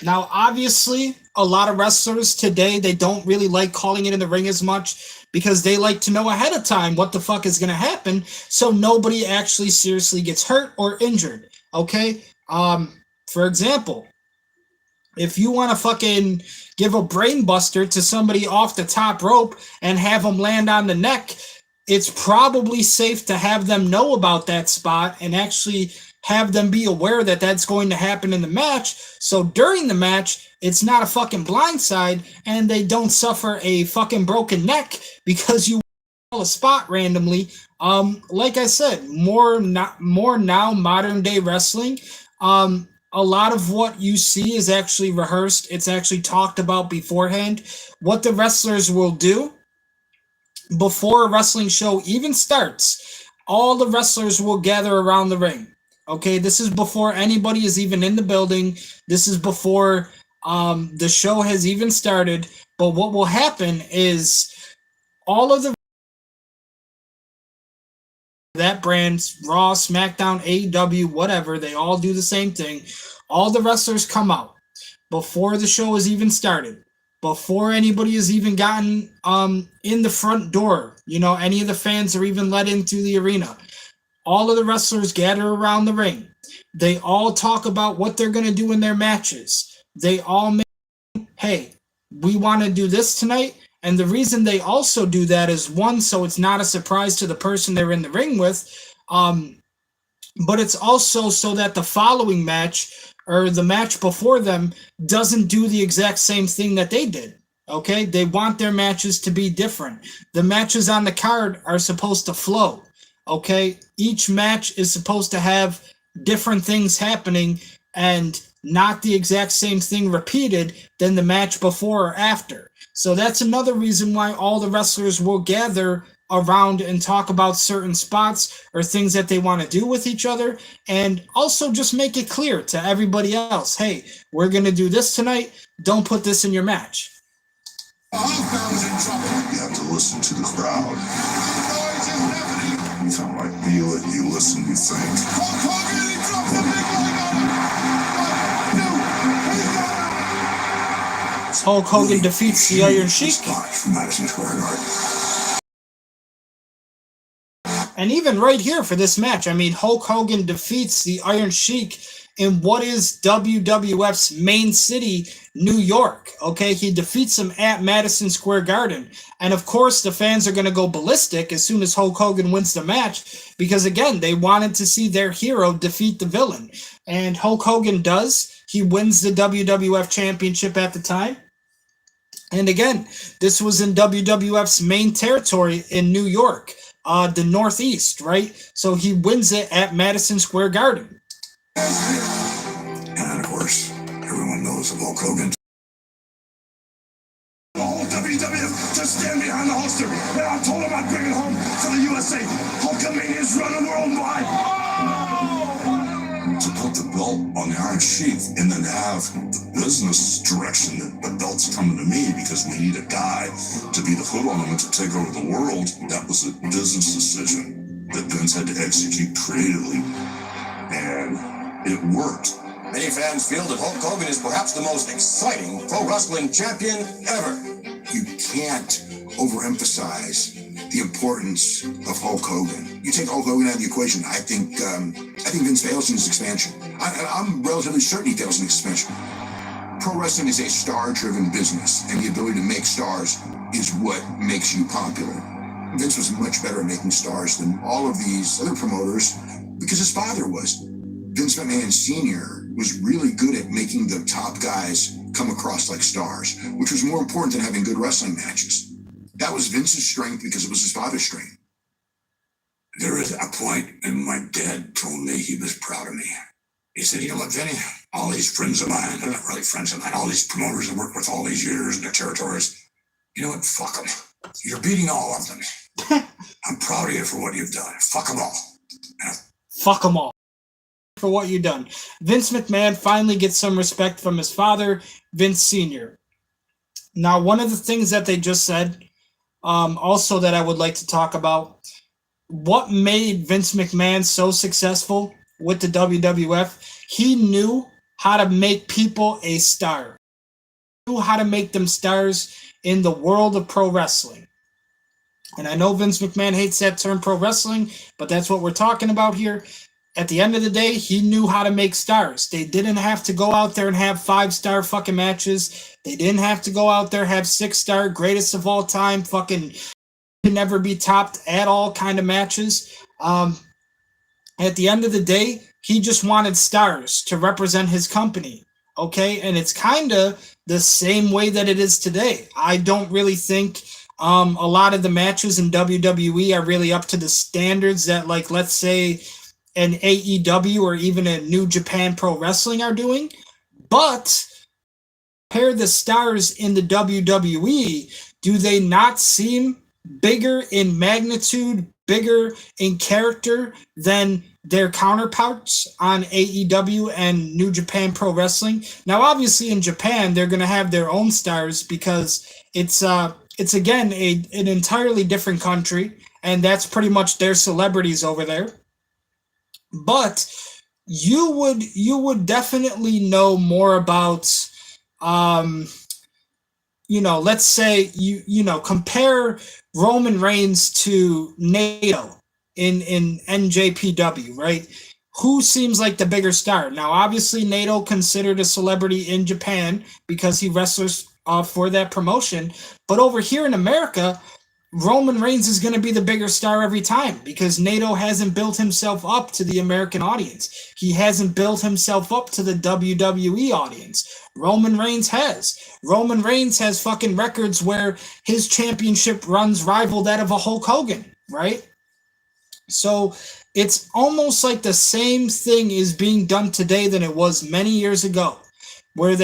Now, obviously, a lot of wrestlers today, they don't really like calling it in the ring as much because they like to know ahead of time what the fuck is going to happen so nobody actually seriously gets hurt or injured. Okay? For example, if you want to fucking give a brain buster to somebody off the top rope and have them land on the neck, it's probably safe to have them know about that spot and actually have them be aware that that's going to happen in the match. So during the match, it's not a fucking blindside and they don't suffer a fucking broken neck because you a spot randomly. Like I said, more now modern day wrestling. A lot of what you see is actually rehearsed. It's actually talked about beforehand. What the wrestlers will do before a wrestling show even starts, all the wrestlers will gather around the ring. Okay, this is before anybody is even in the building. This is before the show has even started. But what will happen is all of that brand's Raw, SmackDown, AEW, whatever, they all do the same thing. All the wrestlers come out before the show is even started, before anybody has even gotten in the front door, any of the fans are even let into the arena. All of the wrestlers gather around the ring. They all talk about what they're going to do in their matches. They all make, hey, we want to do this tonight. And the reason they also do that is, one, so it's not a surprise to the person they're in the ring with, but it's also so that the following match or the match before them doesn't do the exact same thing that they did. Okay? They want their matches to be different. The matches on the card are supposed to flow. Okay? Each match is supposed to have different things happening and not the exact same thing repeated than the match before or after. So that's another reason why all the wrestlers will gather around and talk about certain spots or things that they want to do with each other, and also just make it clear to everybody else, hey, we're going to do this tonight. Don't put this in your match. You have to listen to the crowd. You don't like feel it, you listen, you think. Hulk Hogan defeats the Iron Sheik. And even right here for this match, I mean, Hulk Hogan defeats the Iron Sheik in what is WWF's main city, New York. Okay, he defeats him at Madison Square Garden. And of course, the fans are going to go ballistic as soon as Hulk Hogan wins the match, because again, they wanted to see their hero defeat the villain. And Hulk Hogan does. He wins the WWF Championship at the time. And again, this was in WWF's main territory in New York, the Northeast, right? So he wins it at Madison Square Garden. And of course, everyone knows of Hulk Hogan. All WWF just stand behind the holster. And I told him I'd bring it home for the USA. Hulkamania is running worldwide. To put the belt on the Iron Sheik and then have the business direction that the belt's coming to me because we need a guy to be the foot ornament to take over the world, that was a business decision that Vince had to execute creatively. And it worked. Many fans feel that Hulk Hogan is perhaps the most exciting pro wrestling champion ever. You can't overemphasize the importance of Hulk Hogan. You take Hulk Hogan out of the equation, I think Vince fails in his expansion. I'm relatively certain he fails in his expansion. Pro wrestling is a star-driven business, and the ability to make stars is what makes you popular. Vince was much better at making stars than all of these other promoters because his father was. Vince McMahon Sr. was really good at making the top guys come across like stars, which was more important than having good wrestling matches. That was Vince's strength because it was his father's strength. There is a point, and my dad told me he was proud of me. He said, you know what, Vinny? All these friends of mine, they're not really friends of mine, all these promoters I worked with all these years in their territories, you know what, fuck them. You're beating all of them. I'm proud of you for what you've done. Fuck them all. Fuck them all for what you've done. Vince McMahon finally gets some respect from his father, Vince Sr. Now, one of the things that they just said, also that I would like to talk about, what made Vince McMahon so successful with the WWF, he knew how to make people a star. He knew how to make them stars in the world of pro wrestling. And I know Vince McMahon hates that term pro wrestling, but that's what we're talking about here. At the end of the day, he knew how to make stars. They didn't have to go out there and have 5-star fucking matches. They didn't have to go out there and have 6-star greatest of all time fucking can never be topped at all kind of matches. At the end of the day, he just wanted stars to represent his company. Okay, and it's kind of the same way that it is today. I don't really think a lot of the matches in WWE are really up to the standards that, like, let's say an AEW or even a New Japan Pro Wrestling are doing. But compare the stars in the WWE, do they not seem bigger in magnitude, bigger in character than their counterparts on AEW and New Japan Pro Wrestling. Now, obviously, in Japan, they're going to have their own stars because it's again an entirely different country, and that's pretty much their celebrities over there. But you would definitely know more about, let's say compare Roman Reigns to Naito in NJPW, right? Who seems like the bigger star? Now, obviously, Naito considered a celebrity in Japan because he wrestles for that promotion. But over here in America, Roman Reigns is going to be the bigger star every time because Naito hasn't built himself up to the American audience. He hasn't built himself up to the WWE audience. Roman Reigns has. Roman Reigns has fucking records where his championship runs rival that of a Hulk Hogan, right? So it's almost like the same thing is being done today than it was many years ago, where in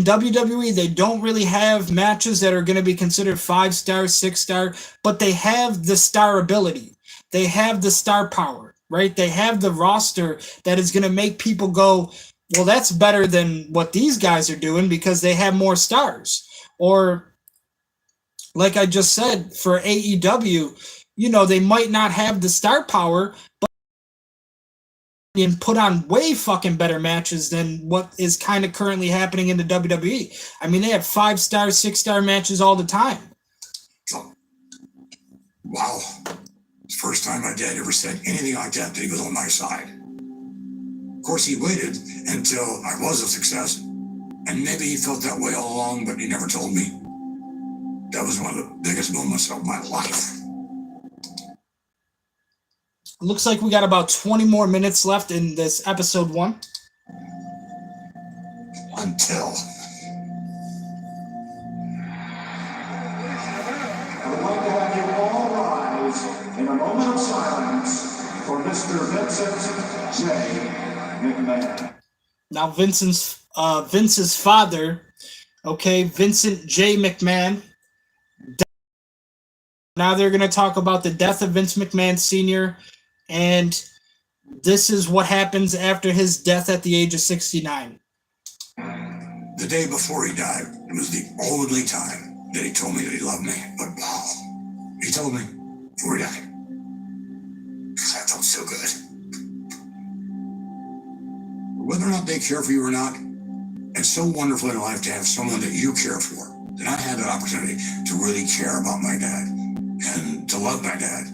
WWE, they don't really have matches that are going to be considered 5-star, 6-star, but they have the star ability. They have the star power, right? They have the roster that is going to make people go, well, that's better than what these guys are doing because they have more stars. Or, like I just said, for AEW, they might not have the star power, but and put on way fucking better matches than what is kind of currently happening in the WWE. I mean, they have 5-star, 6-star matches all the time. Wow. It's the first time my dad ever said anything like that he was on my side. Of course, he waited until I was a success, and maybe he felt that way all along, but he never told me. That was one of the biggest moments of my life. Looks like we got about 20 more minutes left in this episode 1. Until. I would like to have you all rise in a moment of silence for Mr. Vincent J. McMahon. Now, Vince's father, Vincent J. McMahon. Now they're going to talk about the death of Vince McMahon Sr., and this is what happens after his death at the age of 69. The day before he died, it was the only time that he told me that he loved me. But wow, he told me before he died. That felt so good. Whether or not they care for you or not, it's so wonderful in life to have someone that you care for. That I had that opportunity to really care about my dad and to love my dad.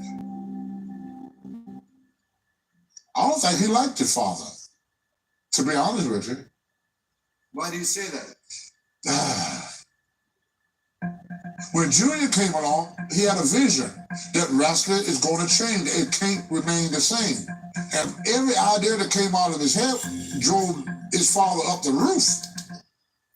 I don't think he liked his father, to be honest with you. Why do you say that? When Junior came along, he had a vision that wrestling is going to change. It can't remain the same. And every idea that came out of his head drove his father up the roof.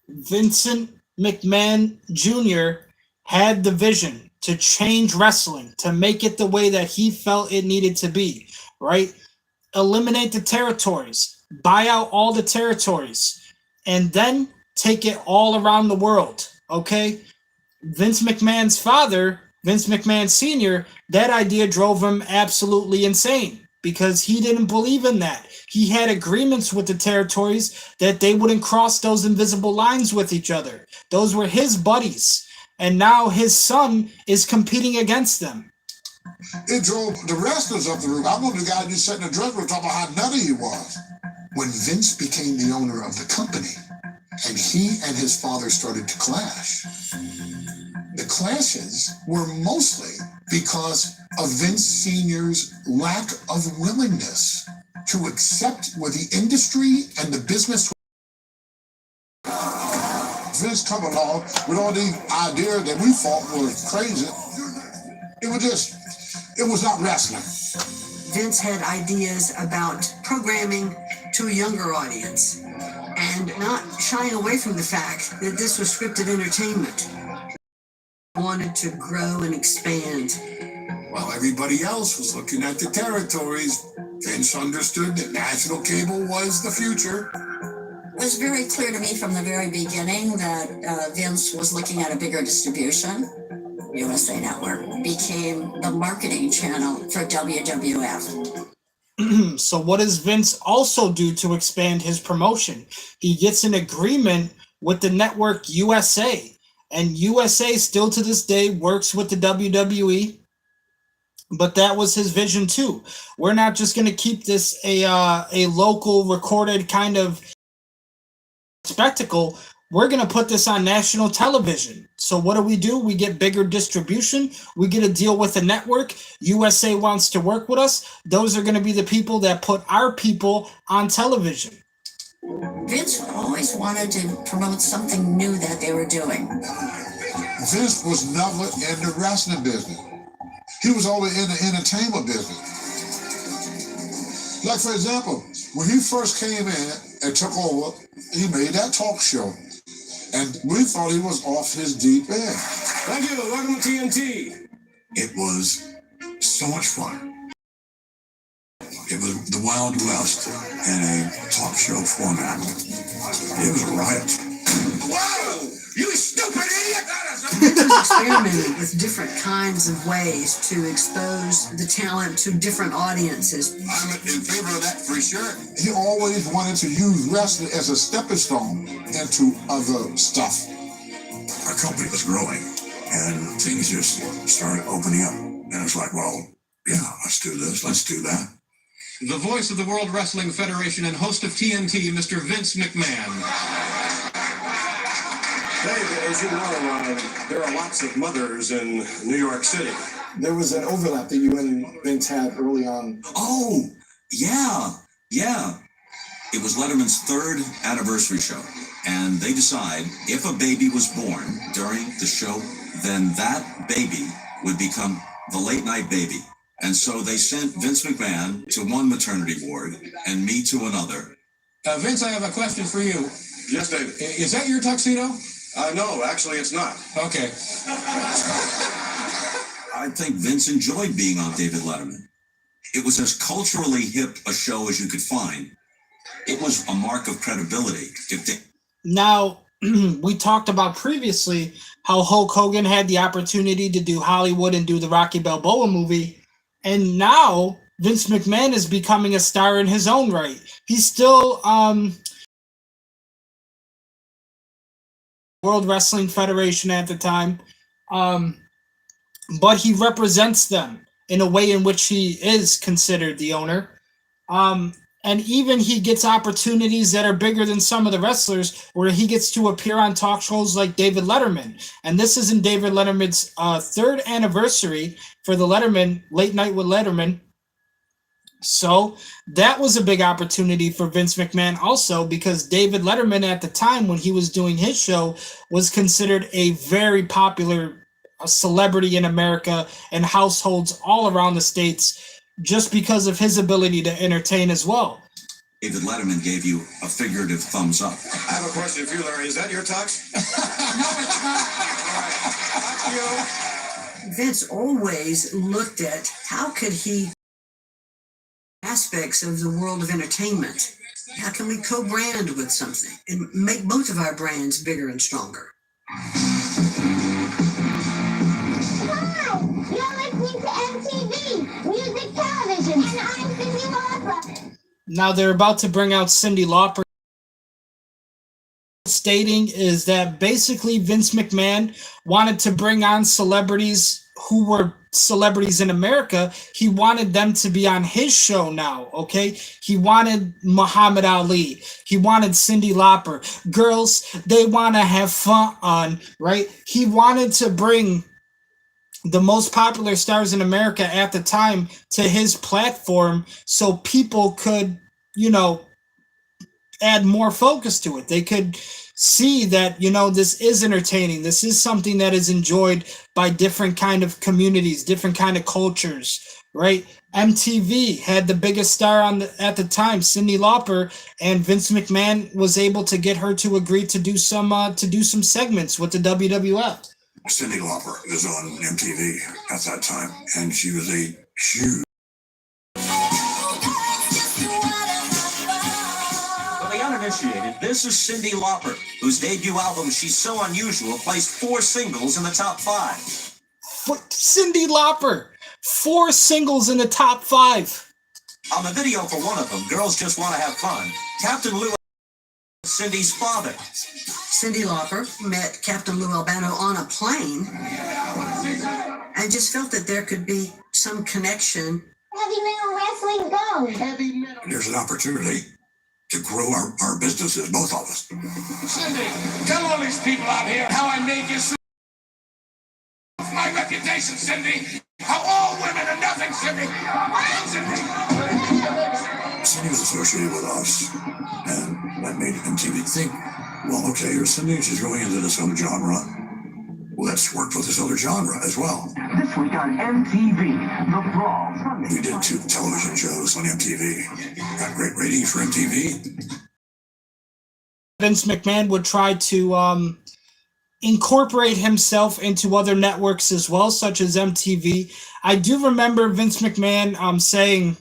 Vincent McMahon Jr. had the vision to change wrestling, to make it the way that he felt it needed to be, right? Eliminate the territories, buy out all the territories, and then take it all around the world, okay? Vince McMahon's father, Vince McMahon Sr., that idea drove him absolutely insane because he didn't believe in that. He had agreements with the territories that they wouldn't cross those invisible lines with each other. Those were his buddies, and now his son is competing against them. It drove the wrestlers up the roof. I remember the guy just sitting in the dressing room talking about how nutty he was. When Vince became the owner of the company, and he and his father started to clash, the clashes were mostly because of Vince Sr.'s lack of willingness to accept where the industry and the business. Vince come along with all these ideas that we thought was crazy. It was not wrestling. Vince had ideas about programming to a younger audience and not shying away from the fact that this was scripted entertainment. Wanted to grow and expand. While everybody else was looking at the territories, Vince understood that national cable was the future. It was very clear to me from the very beginning that Vince was looking at a bigger distribution. USA Network became the marketing channel for WWF. So what does Vince also do to expand his promotion? He gets an agreement with the network USA, and USA still to this day works with the WWE. But that was his vision too. We're not just going to keep this a local recorded kind of spectacle. We're going to put this on national television. So what do? We get bigger distribution. We get a deal with a network. USA wants to work with us. Those are going to be the people that put our people on television. Vince always wanted to promote something new that they were doing. Vince was never in the wrestling business. He was always in the entertainment business. Like, for example, when he first came in and took over, he made that talk show. And we thought he was off his deep end. Thank you. Welcome to TNT. It was so much fun. It was the Wild West in a talk show format. It was a riot. Whoa! You stupid idiot! Vince experimented with different kinds of ways to expose the talent to different audiences. I'm in favor of that for sure. He always wanted to use wrestling as a stepping stone into other stuff. Our company was growing, and things just started opening up. And it's like, well, yeah, let's do this, let's do that. The voice of the World Wrestling Federation and host of TNT, Mr. Vince McMahon. Dave, as you know, there are lots of mothers in New York City. There was an overlap that you and Vince had early on. Oh, yeah. It was Letterman's 3rd anniversary show, and they decide if a baby was born during the show, then that baby would become the late night baby. And so they sent Vince McMahon to one maternity ward and me to another. Vince, I have a question for you. Yes, David. Is that your tuxedo? No, actually it's not. Okay. I think Vince enjoyed being on David Letterman. It was as culturally hip a show as you could find. It was a mark of credibility. Now, we talked about previously how Hulk Hogan had the opportunity to do Hollywood and do the Rocky Balboa movie. And now Vince McMahon is becoming a star in his own right. He's still World Wrestling Federation at the time, but he represents them in a way in which he is considered the owner. And even he gets opportunities that are bigger than some of the wrestlers, where he gets to appear on talk shows like David Letterman. And this is in David Letterman's 3rd anniversary for the Letterman Late Night with Letterman. So that was a big opportunity for Vince McMahon also, because David Letterman at the time when he was doing his show was considered a very popular celebrity in America and households all around the States, just because of his ability to entertain as well. David Letterman gave you a figurative thumbs up. I have a question for you, Larry. Is that your tux? No, it's not. All right. Thank you. Vince always looked at how could he aspects of the world of entertainment. How can we co-brand with something and make both of our brands bigger and stronger? Hi, you're listening to MTV, Music Television, and I'm Cyndi Lauper. Now they're about to bring out Cyndi Lauper. Stating is that basically Vince McMahon wanted to bring on celebrities who were celebrities in America. He wanted them to be on his show now, okay? He wanted Muhammad Ali. He wanted Cyndi Lauper. Girls, they want to have fun, right? He wanted to bring the most popular stars in America at the time to his platform so people could, add more focus to it. They could see that, this is entertaining. This is something that is enjoyed by different kind of communities, different kind of cultures, right? MTV had the biggest star at the time, Cyndi Lauper, and Vince McMahon was able to get her to agree to do some segments with the WWF. Cyndi Lauper was on MTV at that time, and she was a huge. Uninitiated, this is Cyndi Lauper, whose debut album She's So Unusual placed 4 singles in the top 5. Cyndi Lauper, 4 singles in the top 5. On the video for one of them, Girls Just Want to Have Fun, Captain Lou Cindy's father. Cyndi Lauper met Captain Lou Albano on a plane and just felt that there could be some connection. Heavy metal wrestling goes. Heavy metal. There's an opportunity to grow our businesses, both of us. Cindy, tell all these people out here how I made you so. My reputation, Cindy. How all women are nothing, Cindy. Cindy. Cindy was associated with us, and that made MTV think, well, okay, here's Cindy, she's going into this other genre. Let's work with this other genre as well. This week on MTV, The Brawl. We did 2 television shows on MTV. Got great ratings for MTV. Vince McMahon would try to incorporate himself into other networks as well, such as MTV. I do remember Vince McMahon saying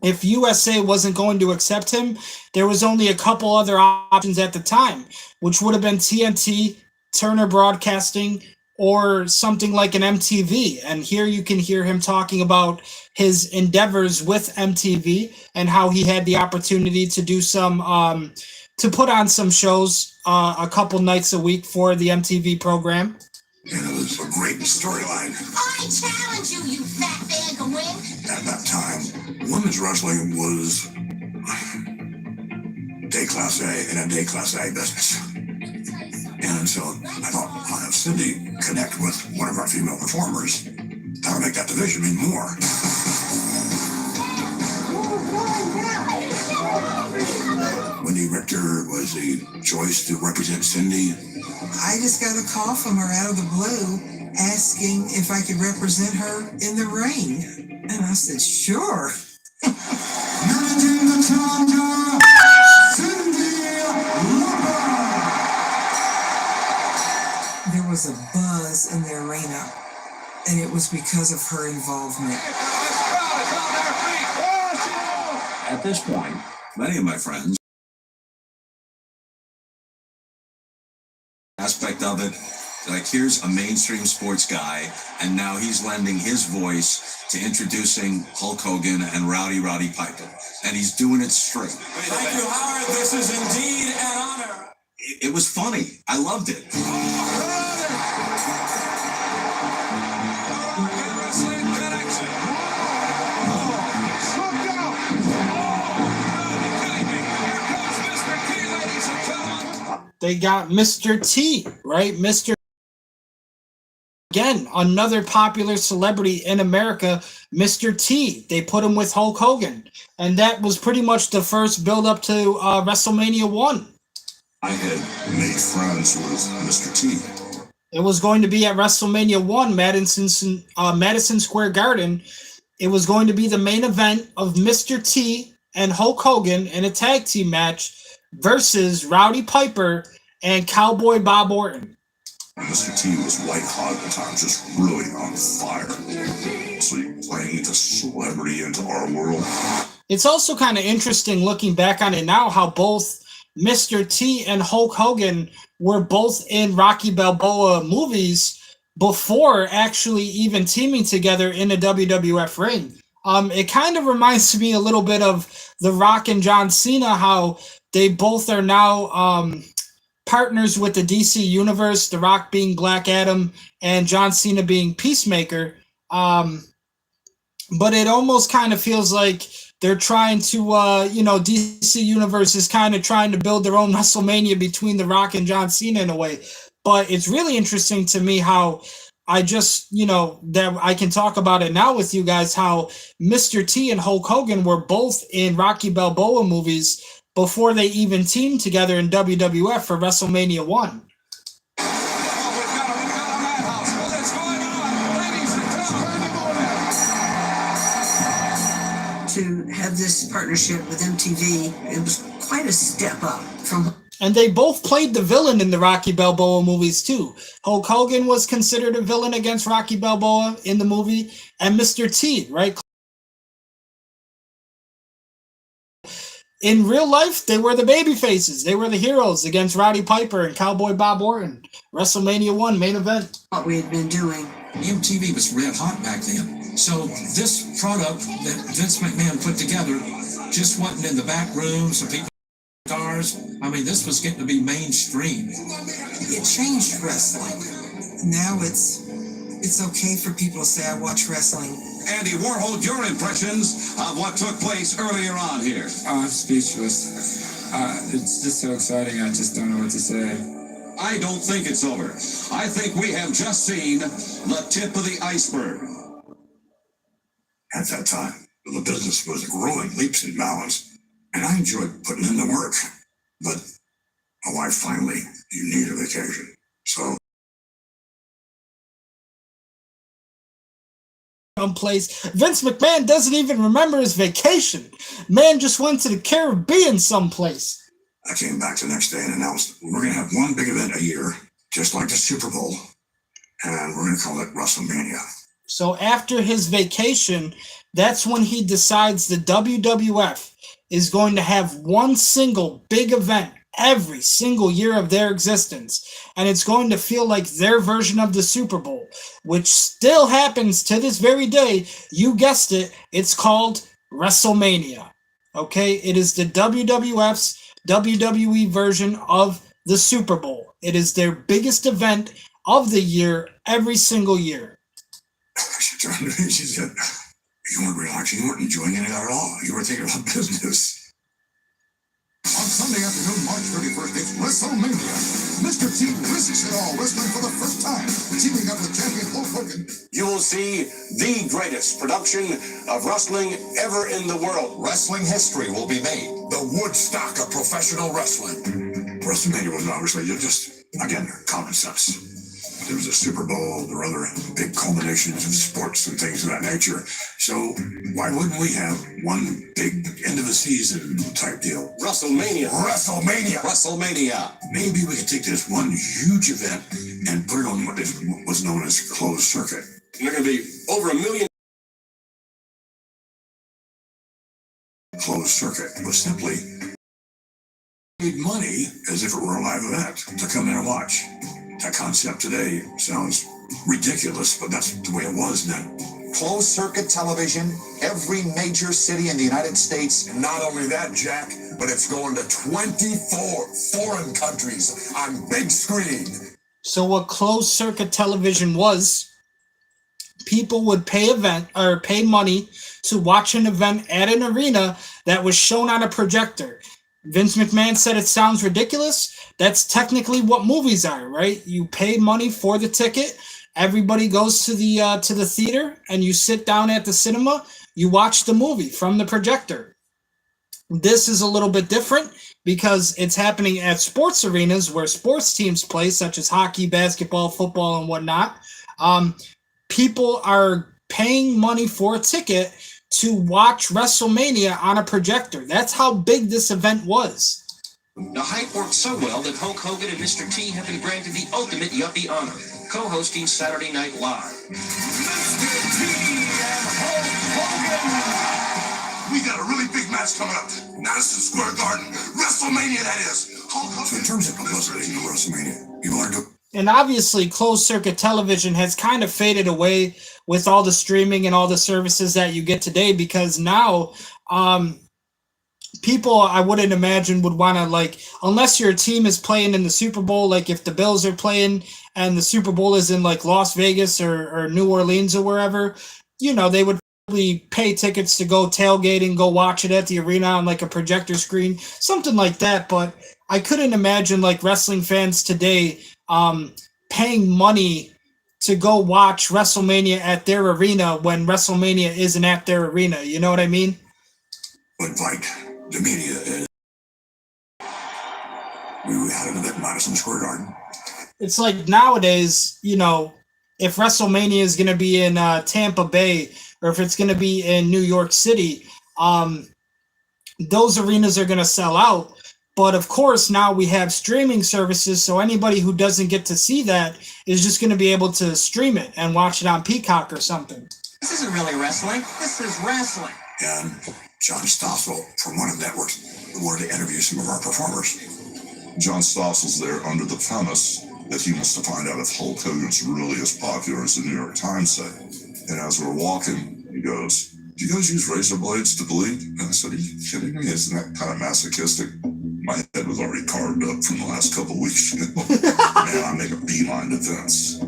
if USA wasn't going to accept him, there was only a couple other options at the time, which would have been TNT, Turner Broadcasting, or something like an MTV. And here you can hear him talking about his endeavors with MTV and how he had the opportunity to do some to put on some shows a couple nights a week for the MTV program. And it was a great storyline. I challenge you, you fat bag of win. At that time, women's wrestling was day class A and a day class A business. And so I thought, I'll have Cindy connect with one of our female performers. That'll make that division mean more. Wendy Richter was the choice to represent Cindy. I just got a call from her out of the blue asking if I could represent her in the ring. And I said, sure. There was a buzz in the arena, and it was because of her involvement. At this point, many of my friends aspect of it, like here's a mainstream sports guy, and now he's lending his voice to introducing Hulk Hogan and Rowdy Piper, and he's doing it straight. Thank you, Howard. This is indeed an honor. It was funny. I loved it. They got Mr. T, right? Mr. Again, another popular celebrity in America, Mr. T. They put him with Hulk Hogan. And that was pretty much the first build-up to WrestleMania 1. I had made friends with Mr. T. It was going to be at WrestleMania 1, Madison Square Garden. It was going to be the main event of Mr. T and Hulk Hogan in a tag team match versus Rowdy Piper and Cowboy Bob Orton. Mr. T was white hot at the time, just really on fire. So you bring the celebrity into our world. It's also kind of interesting looking back on it now how both Mr. T and Hulk Hogan were both in Rocky Balboa movies before actually even teaming together in a WWF ring. It kind of reminds me a little bit of The Rock and John Cena, how they both are now partners with the DC Universe, The Rock being Black Adam and John Cena being Peacemaker. But it almost kind of feels like they're trying to, DC Universe is kind of trying to build their own WrestleMania between The Rock and John Cena in a way. But it's really interesting to me how I just, that I can talk about it now with you guys, how Mr. T and Hulk Hogan were both in Rocky Balboa movies before they even teamed together in WWF for WrestleMania 1. To have this partnership with MTV, it was quite a step up from. And they both played the villain in the Rocky Balboa movies too. Hulk Hogan was considered a villain against Rocky Balboa in the movie, and Mr. T, right? in real life, they were the baby faces. They were the heroes against Roddy Piper and Cowboy Bob Orton. WrestleMania 1 main event. What we had been doing. MTV was red hot back then. So this product that Vince McMahon put together just wasn't in the back rooms of people's cars. I mean, this was getting to be mainstream. It changed wrestling. Now it's okay for people to say I watch wrestling. Andy Warhol, your impressions of what took place earlier on here. I'm speechless. It's just so exciting. I just don't know what to say. I don't think it's over. I think we have just seen the tip of the iceberg. At that time, the business was growing leaps and bounds, and I enjoyed putting in the work. But my wife finally, you need a vacation. So someplace. Vince McMahon doesn't even remember his vacation. Man just went to the Caribbean someplace. I came back the next day and announced we're going to have one big event a year, just like the Super Bowl, and we're going to call it WrestleMania. So after his vacation, that's when he decides the WWF is going to have one single big event every single year of their existence. And it's going to feel like their version of the Super Bowl, which still happens to this very day. You guessed it. It's called WrestleMania. Okay? It is the WWF's WWE version of the Super Bowl. It is their biggest event of the year every single year. She turned to me, she said, you weren't relaxing, you weren't enjoying it at all. You were thinking about business. On Sunday afternoon, March 31st, it's WrestleMania. Mr. T risks it all wrestling for the first time, teaming up with champion Hulk Hogan. You will see the greatest production of wrestling ever in the world. Wrestling history will be made. The Woodstock of professional wrestling. WrestleMania was obviously just, again, common sense. There was a Super Bowl, there were other big culminations of sports and things of that nature. So why wouldn't we have one big end of the season type deal? WrestleMania. Maybe we could take this one huge event and put it on what was known as closed circuit. There are going to be over 1 million. Closed circuit was simply paid money as if it were a live event to come in and watch. That concept today sounds ridiculous, but that's the way it was then. Closed circuit television, every major city in the United States. And not only that, Jack, but it's going to 24 foreign countries on big screen. So what closed circuit television was, people would pay money to watch an event at an arena that was shown on a projector. Vince McMahon said it sounds ridiculous. That's technically what movies are, right? You pay money for the ticket. Everybody goes to the theater, and you sit down at the cinema. You watch the movie from the projector. This is a little bit different because it's happening at sports arenas where sports teams play, such as hockey, basketball, football, and whatnot. People are paying money for a ticket to watch WrestleMania on a projector. That's how big this event was. The hype worked so well that Hulk Hogan and Mr. T have been granted the ultimate yuppie honor, co-hosting Saturday Night Live. Mr. T and Hulk Hogan! We got a really big match coming up. Madison Square Garden. WrestleMania, that is. Hulk Hogan. So in terms of publicity in WrestleMania, you want to do. And obviously, closed circuit television has kind of faded away with all the streaming and all the services that you get today, because now people, I wouldn't imagine, would want to, like, unless your team is playing in the Super Bowl, like if the Bills are playing and the Super Bowl is in like Las Vegas or New Orleans or wherever, you know, they would probably pay tickets to go tailgating, go watch it at the arena on like a projector screen, something like that. But I couldn't imagine like wrestling fans today paying money to go watch WrestleMania at their arena when WrestleMania isn't at their arena. You know what I mean? But like the media is, we had it at Madison Square Garden. It's like nowadays, you know, if WrestleMania is going to be in Tampa Bay or if it's going to be in New York City, those arenas are going to sell out. But of course, now we have streaming services, so anybody who doesn't get to see that is just going to be able to stream it and watch it on Peacock or something. This isn't really wrestling. This is wrestling. And John Stossel from one of the networks who wanted to interview some of our performers. John Stossel's there under the premise that he wants to find out if Hulk Hogan's really as popular as the New York Times say. And as we're walking, he goes, "Do you guys use razor blades to bleed?" And I said, "Are you kidding me? Isn't that kind of masochistic?" My head was already carved up from the last couple of weeks. Man, I make a beeline to Vince.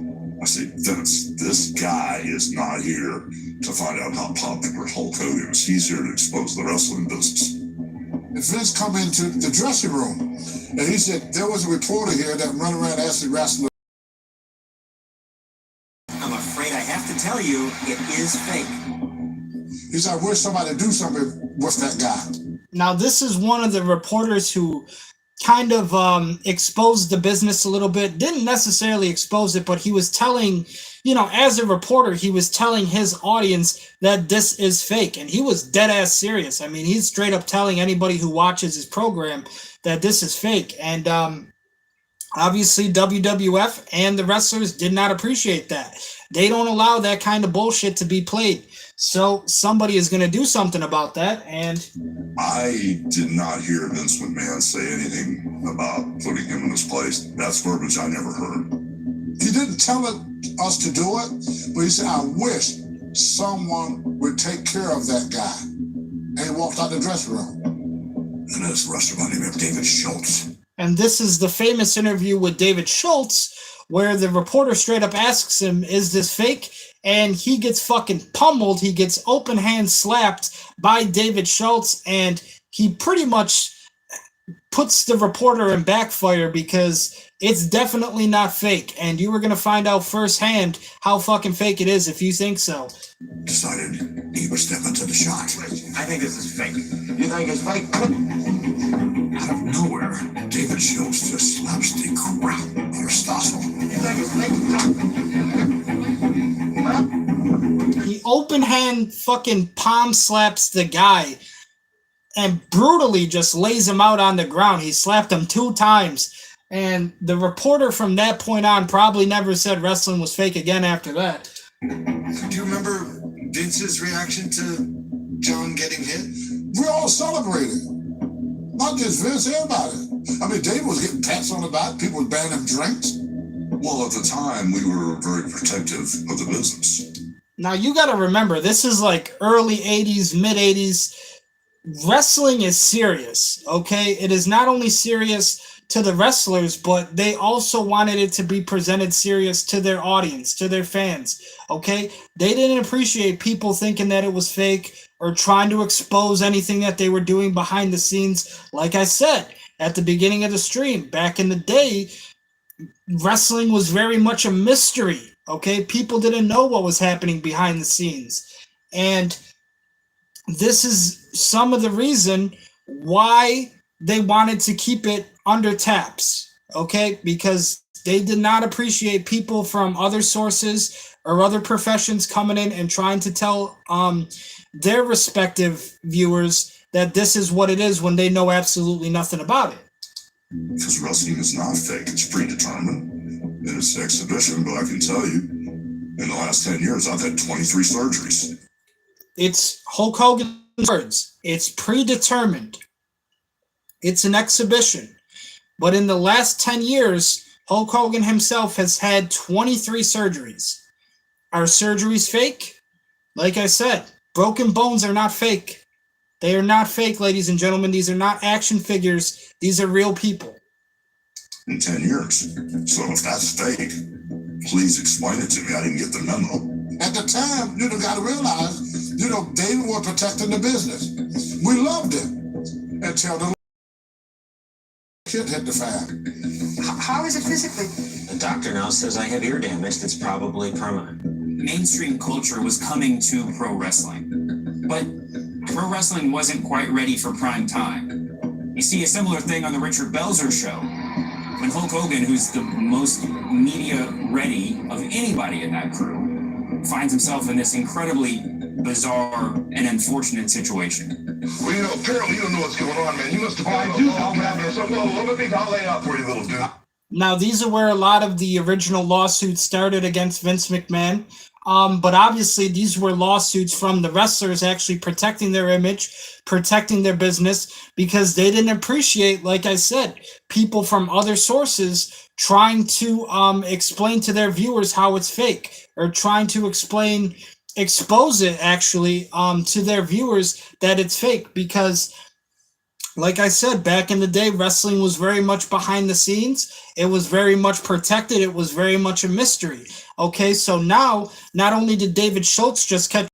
I say, "Vince, this guy is not here to find out how popular Hulk Hogan is. He's here to expose the wrestling business." Vince come into the dressing room, and he said, "There was a reporter here that run around asking wrestling." I'm afraid I have to tell you, it is fake. He said, "I wish somebody do something with that guy." Now, this is one of the reporters who kind of exposed the business a little bit. Didn't necessarily expose it, but he was telling, as a reporter, he was telling his audience that this is fake. And he was dead ass serious. I mean, he's straight up telling anybody who watches his program that this is fake. And obviously, WWF and the wrestlers did not appreciate that. They don't allow that kind of bullshit to be played. So somebody is going to do something about that. And I did not hear Vince McMahon say anything about putting him in his place. That's verbiage I never heard. He didn't tell us to do it, but he said, "I wish someone would take care of that guy." And he walked out the dressing room. And this wrestler by the name of David Schultz. And this is the famous interview with David Schultz, where the reporter straight up asks him, "Is this fake?" And he gets fucking pummeled. He gets open hand slapped by David Schultz, and he pretty much puts the reporter in backfire because it's definitely not fake. And you were going to find out firsthand how fucking fake it is if you think so. Decided he would step into the shot. I think this is fake. You think it's fake? Out of nowhere, David Schultz just slaps the crap out of Stossel. You think it's fake? He open hand fucking palm slaps the guy and brutally just lays him out on the ground. He slapped him 2 times. And the reporter from that point on probably never said wrestling was fake again after that. Do you remember Vince's reaction to John getting hit? We all celebrated. Not just Vince, everybody. I mean, Dave was getting pats on the back. People was buying him drinks. Well, at the time, we were very protective of the business. Now, you got to remember, this is like early 80s, mid 80s. Wrestling is serious, okay? It is not only serious to the wrestlers, but they also wanted it to be presented serious to their audience, to their fans, okay? They didn't appreciate people thinking that it was fake or trying to expose anything that they were doing behind the scenes. Like I said at the beginning of the stream, back in the day, wrestling was very much a mystery, okay? People didn't know what was happening behind the scenes. And this is some of the reason why they wanted to keep it under taps, okay? Because they did not appreciate people from other sources or other professions coming in and trying to tell their respective viewers that this is what it is when they know absolutely nothing about it. Because wrestling is not fake, it's predetermined. And it's an exhibition, but I can tell you, in the last 10 years, I've had 23 surgeries. It's Hulk Hogan's words. It's predetermined. It's an exhibition. But in the last 10 years, Hulk Hogan himself has had 23 surgeries. Are surgeries fake? Like I said, broken bones are not fake. They are not fake, ladies and gentlemen. These are not action figures. These are real people. In 10 years. So if that's fake, please explain it to me. I didn't get the memo. At the time, you got to realize, David was protecting the business. We loved him until the shit hit the fan. How is it physically? The doctor now says I have ear damage that's probably permanent. Mainstream culture was coming to pro wrestling, but pro wrestling wasn't quite ready for prime time. You see a similar thing on the Richard Belzer show. When Hulk Hogan, who's the most media ready of anybody in that crew, finds himself in this incredibly bizarre and unfortunate situation. Well, apparently you don't know what's going on, man. You must have been let me lay out for you, little dude. Now, these are where a lot of the original lawsuits started against Vince McMahon. But obviously, these were lawsuits from the wrestlers actually protecting their image, protecting their business, because they didn't appreciate, like I said, people from other sources trying to explain to their viewers how it's fake, or trying to expose it actually to their viewers that it's fake. Because like I said, back in the day, wrestling was very much behind the scenes. It was very much protected. It was very much a mystery. Okay, so now, not only did David Schultz just catch,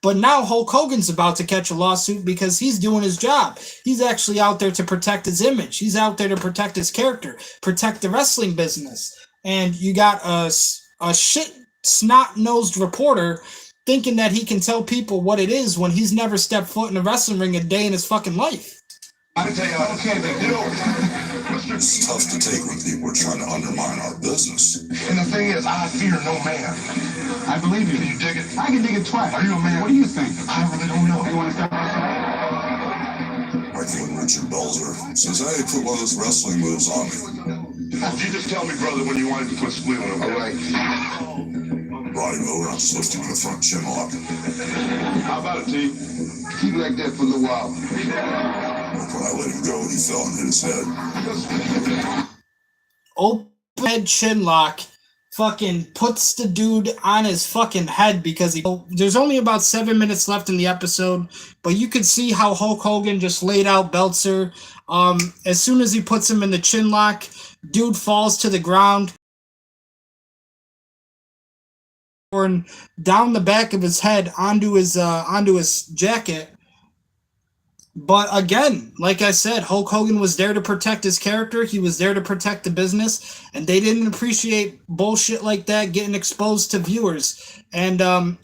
but now Hulk Hogan's about to catch a lawsuit because he's doing his job. He's actually out there to protect his image. He's out there to protect his character, protect the wrestling business. And you got a shit snot-nosed reporter thinking that he can tell people what it is when he's never stepped foot in a wrestling ring a day in his fucking life. I tell you, okay, but get over it. It's tough to take when people are trying to undermine our business. And the thing is, I fear no man. I believe you. Can you dig it? I can dig it twice. Are you a man? What do you think? I really don't know. You want to step outside? Like when Richard Belzer says, hey, put one of those wrestling moves on me. You just tell me, brother, when you wanted to put split on him. All right. Brought him over, I'm supposed to do the front chin lock. How about it, T? Keep like that for a little while. When I let him go, he fell and hit his head. Open head chin lock fucking puts the dude on his fucking head because there's only about 7 minutes left in the episode, but you could see how Hulk Hogan just laid out Belzer. As soon as he puts him in the chin lock, dude falls to the ground. Down the back of his head onto his jacket. But again, like I said, Hulk Hogan was there to protect his character. He was there to protect the business, and they didn't appreciate bullshit like that getting exposed to viewers, and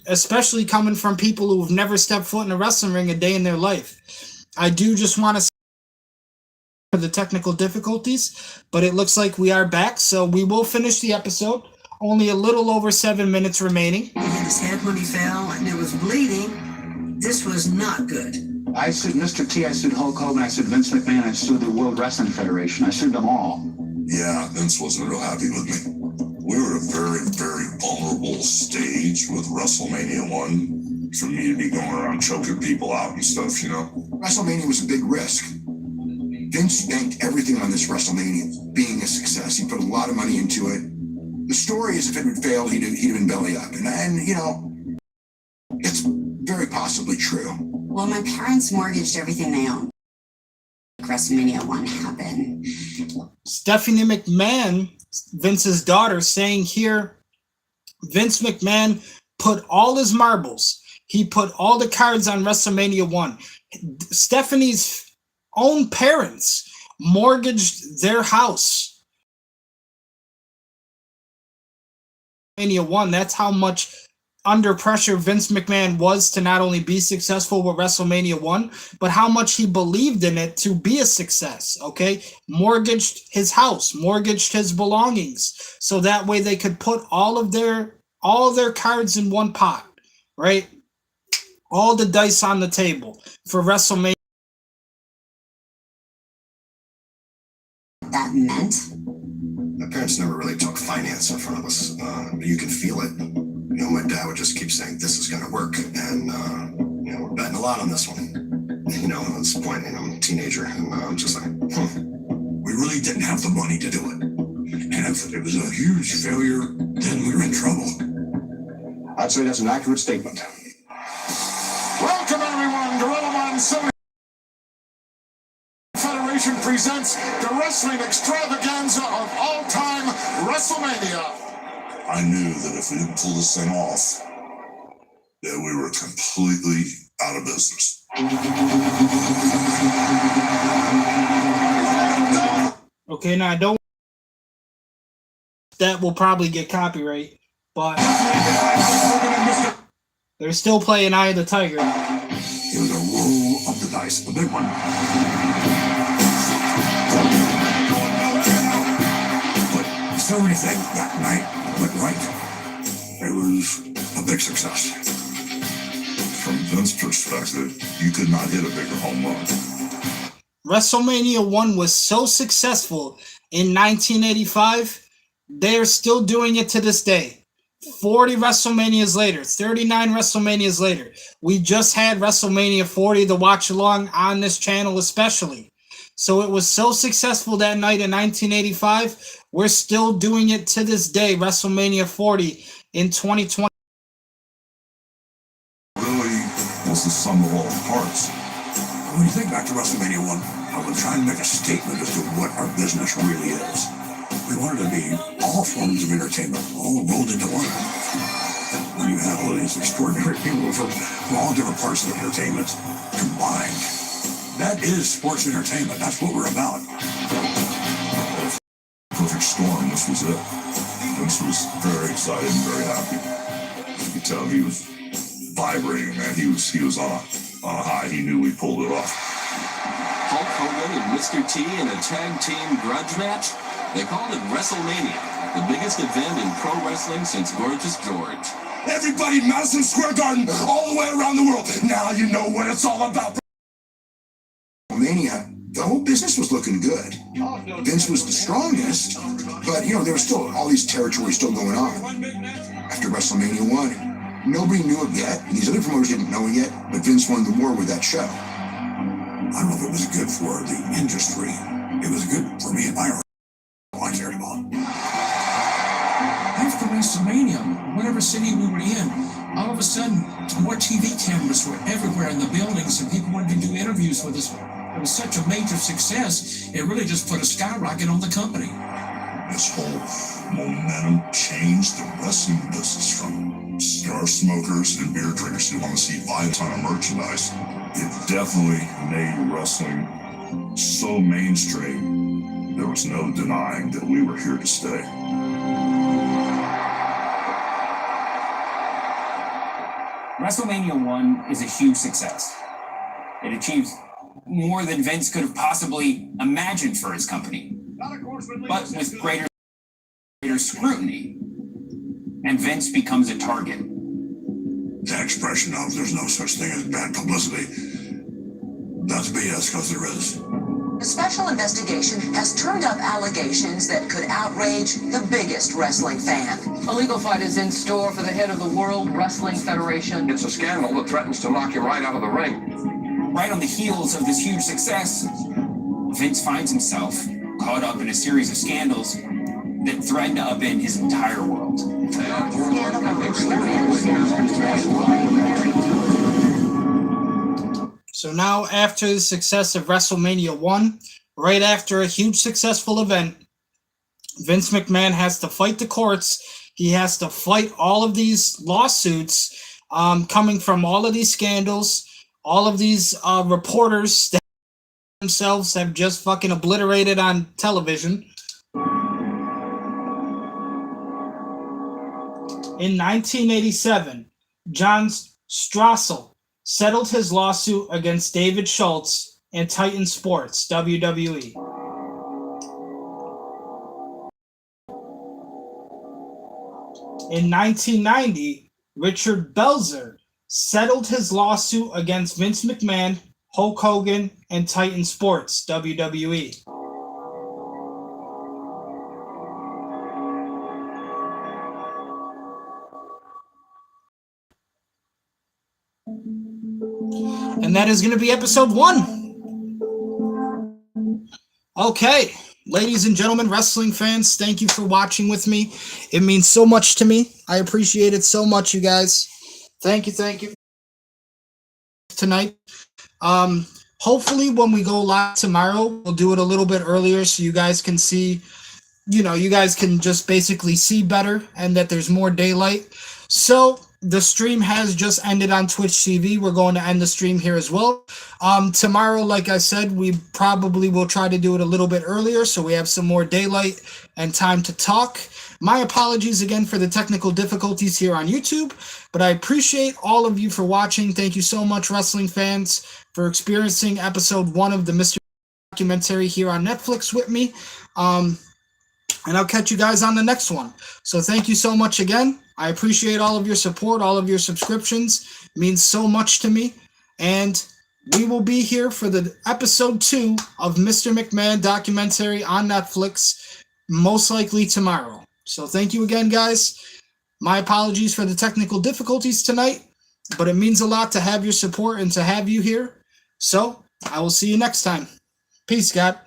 especially coming from people who've never stepped foot in a wrestling ring a day in their life. I do just want to say for the technical difficulties, but it looks like we are back, so we will finish the episode. Only a little over 7 minutes remaining. He hit his head when he fell, and it was bleeding. This was not good. I sued Mr. T, I sued Hulk Hogan, I sued Vince McMahon, I sued the World Wrestling Federation. I sued them all. Yeah, Vince wasn't real happy with me. We were at a very, very vulnerable stage with WrestleMania 1 for me to be going around choking people out and stuff, you know? WrestleMania was a big risk. Vince banked everything on this WrestleMania being a success. He put a lot of money into it. The story is if it had failed, he'd have been belly up. And you know, it's very possibly true. Well, my parents mortgaged everything they owned. WrestleMania 1 happened. Stephanie McMahon, Vince's daughter, saying here, Vince McMahon put all his marbles. He put all the cards on WrestleMania 1. Stephanie's own parents mortgaged their house. WrestleMania 1, that's how much under pressure Vince McMahon was to not only be successful with WrestleMania 1, but how much he believed in it to be a success, okay? Mortgaged his house, mortgaged his belongings, so that way they could put all of their cards in one pot, right? All the dice on the table for WrestleMania. That meant? My parents never really took finance in front of us. You can feel it. You know, my dad would just keep saying, this is going to work. And, you know, we're betting a lot on this one. You know, at this point, you know, I'm a teenager. And I'm just like, We really didn't have the money to do it. And if it was a huge failure, then we were in trouble. I'd say that's an accurate statement. Welcome, everyone, to Gorilla City Federation presents the wrestling extravaganza of all-time WrestleMania. I knew that if we didn't pull this thing off, that we were completely out of business. Okay, now I don't. That will probably get copyright, but they're still playing Eye of the Tiger. It was a roll of the dice, the big one. But so everything that night went right. It was a big success. From Vince's perspective, you could not hit a bigger home run. WrestleMania 1 was so successful in 1985, they're still doing it to this day. 40 WrestleManias later, 39 WrestleManias later. We just had WrestleMania 40 to watch along on this channel especially. So it was so successful that night in 1985. We're still doing it to this day, WrestleMania 40 in 2020. Really was the sum of all parts. When you think back to WrestleMania 1, I was trying to make a statement as to what our business really is. We wanted to be all forms of entertainment, all rolled into one. When you have all these extraordinary people from all different parts of entertainment combined, that is sports entertainment. That's what we're about. Perfect storm. This was it. Vince was very excited and very happy. You could tell he was vibrating, man. He was on a high. He knew we pulled it off. Hulk Hogan and Mr. T in a tag team grudge match? They called it WrestleMania, the biggest event in pro wrestling since Gorgeous George. Everybody, Madison Square Garden, all the way around the world. Now you know what it's all about. Mania, the whole business was looking good. Vince was the strongest, but there was still all these territories still going on. After WrestleMania 1, nobody knew it yet, and these other promoters didn't know it yet, but Vince won the war with that show. I don't know if it was good for the industry. It was good for me and my all I cared about. After WrestleMania, whatever city we were in, all of a sudden, more TV cameras were everywhere in the buildings, and people wanted to do interviews with us. It was such a major success, it really just put a skyrocket on the company. This whole momentum changed the wrestling business from cigar smokers and beer drinkers who want to see buy a ton of merchandise. It definitely made wrestling so mainstream, there was no denying that we were here to stay. WrestleMania 1 is a huge success. It achieves more than Vince could have possibly imagined for his company, but with greater scrutiny, and Vince becomes a target. That expression of there's no such thing as bad publicity, that's BS, because there is. A special investigation has turned up allegations that could outrage the biggest wrestling fan. A legal fight is in store for the head of the World Wrestling Federation. It's a scandal that threatens to knock him right out of the ring. Right on the heels of this huge success, Vince finds himself caught up in a series of scandals that threaten to upend his entire world. So now, after the success of WrestleMania 1, right after a huge successful event, Vince McMahon has to fight the courts. He has to fight all of these lawsuits coming from all of these scandals, all of these reporters that themselves have just fucking obliterated on television. In 1987, John Strassel settled his lawsuit against David Schultz and Titan Sports, WWE. In 1990, Richard Belzer settled his lawsuit against Vince McMahon, Hulk Hogan, and Titan Sports, WWE. And that is going to be episode 1. Okay, ladies and gentlemen, wrestling fans, thank you for watching with me. It means so much to me. I appreciate it so much, you guys. Thank you. Tonight. Hopefully when we go live tomorrow, we'll do it a little bit earlier so you guys can see, you guys can just basically see better and that there's more daylight. So the stream has just ended on Twitch TV. We're going to end the stream here as well. Tomorrow, like I said, we probably will try to do it a little bit earlier so we have some more daylight and time to talk. My apologies again for the technical difficulties here on YouTube, but I appreciate all of you for watching. Thank you so much, wrestling fans, for experiencing episode 1 of the Mr. Documentary here on Netflix with me. And I'll catch you guys on the next one. So thank you so much again. I appreciate all of your support, all of your subscriptions. It means so much to me. And we will be here for the episode 2 of Mr. McMahon Documentary on Netflix, most likely tomorrow. So thank you again, guys. My apologies for the technical difficulties tonight, but it means a lot to have your support and to have you here. So I will see you next time. Peace, God.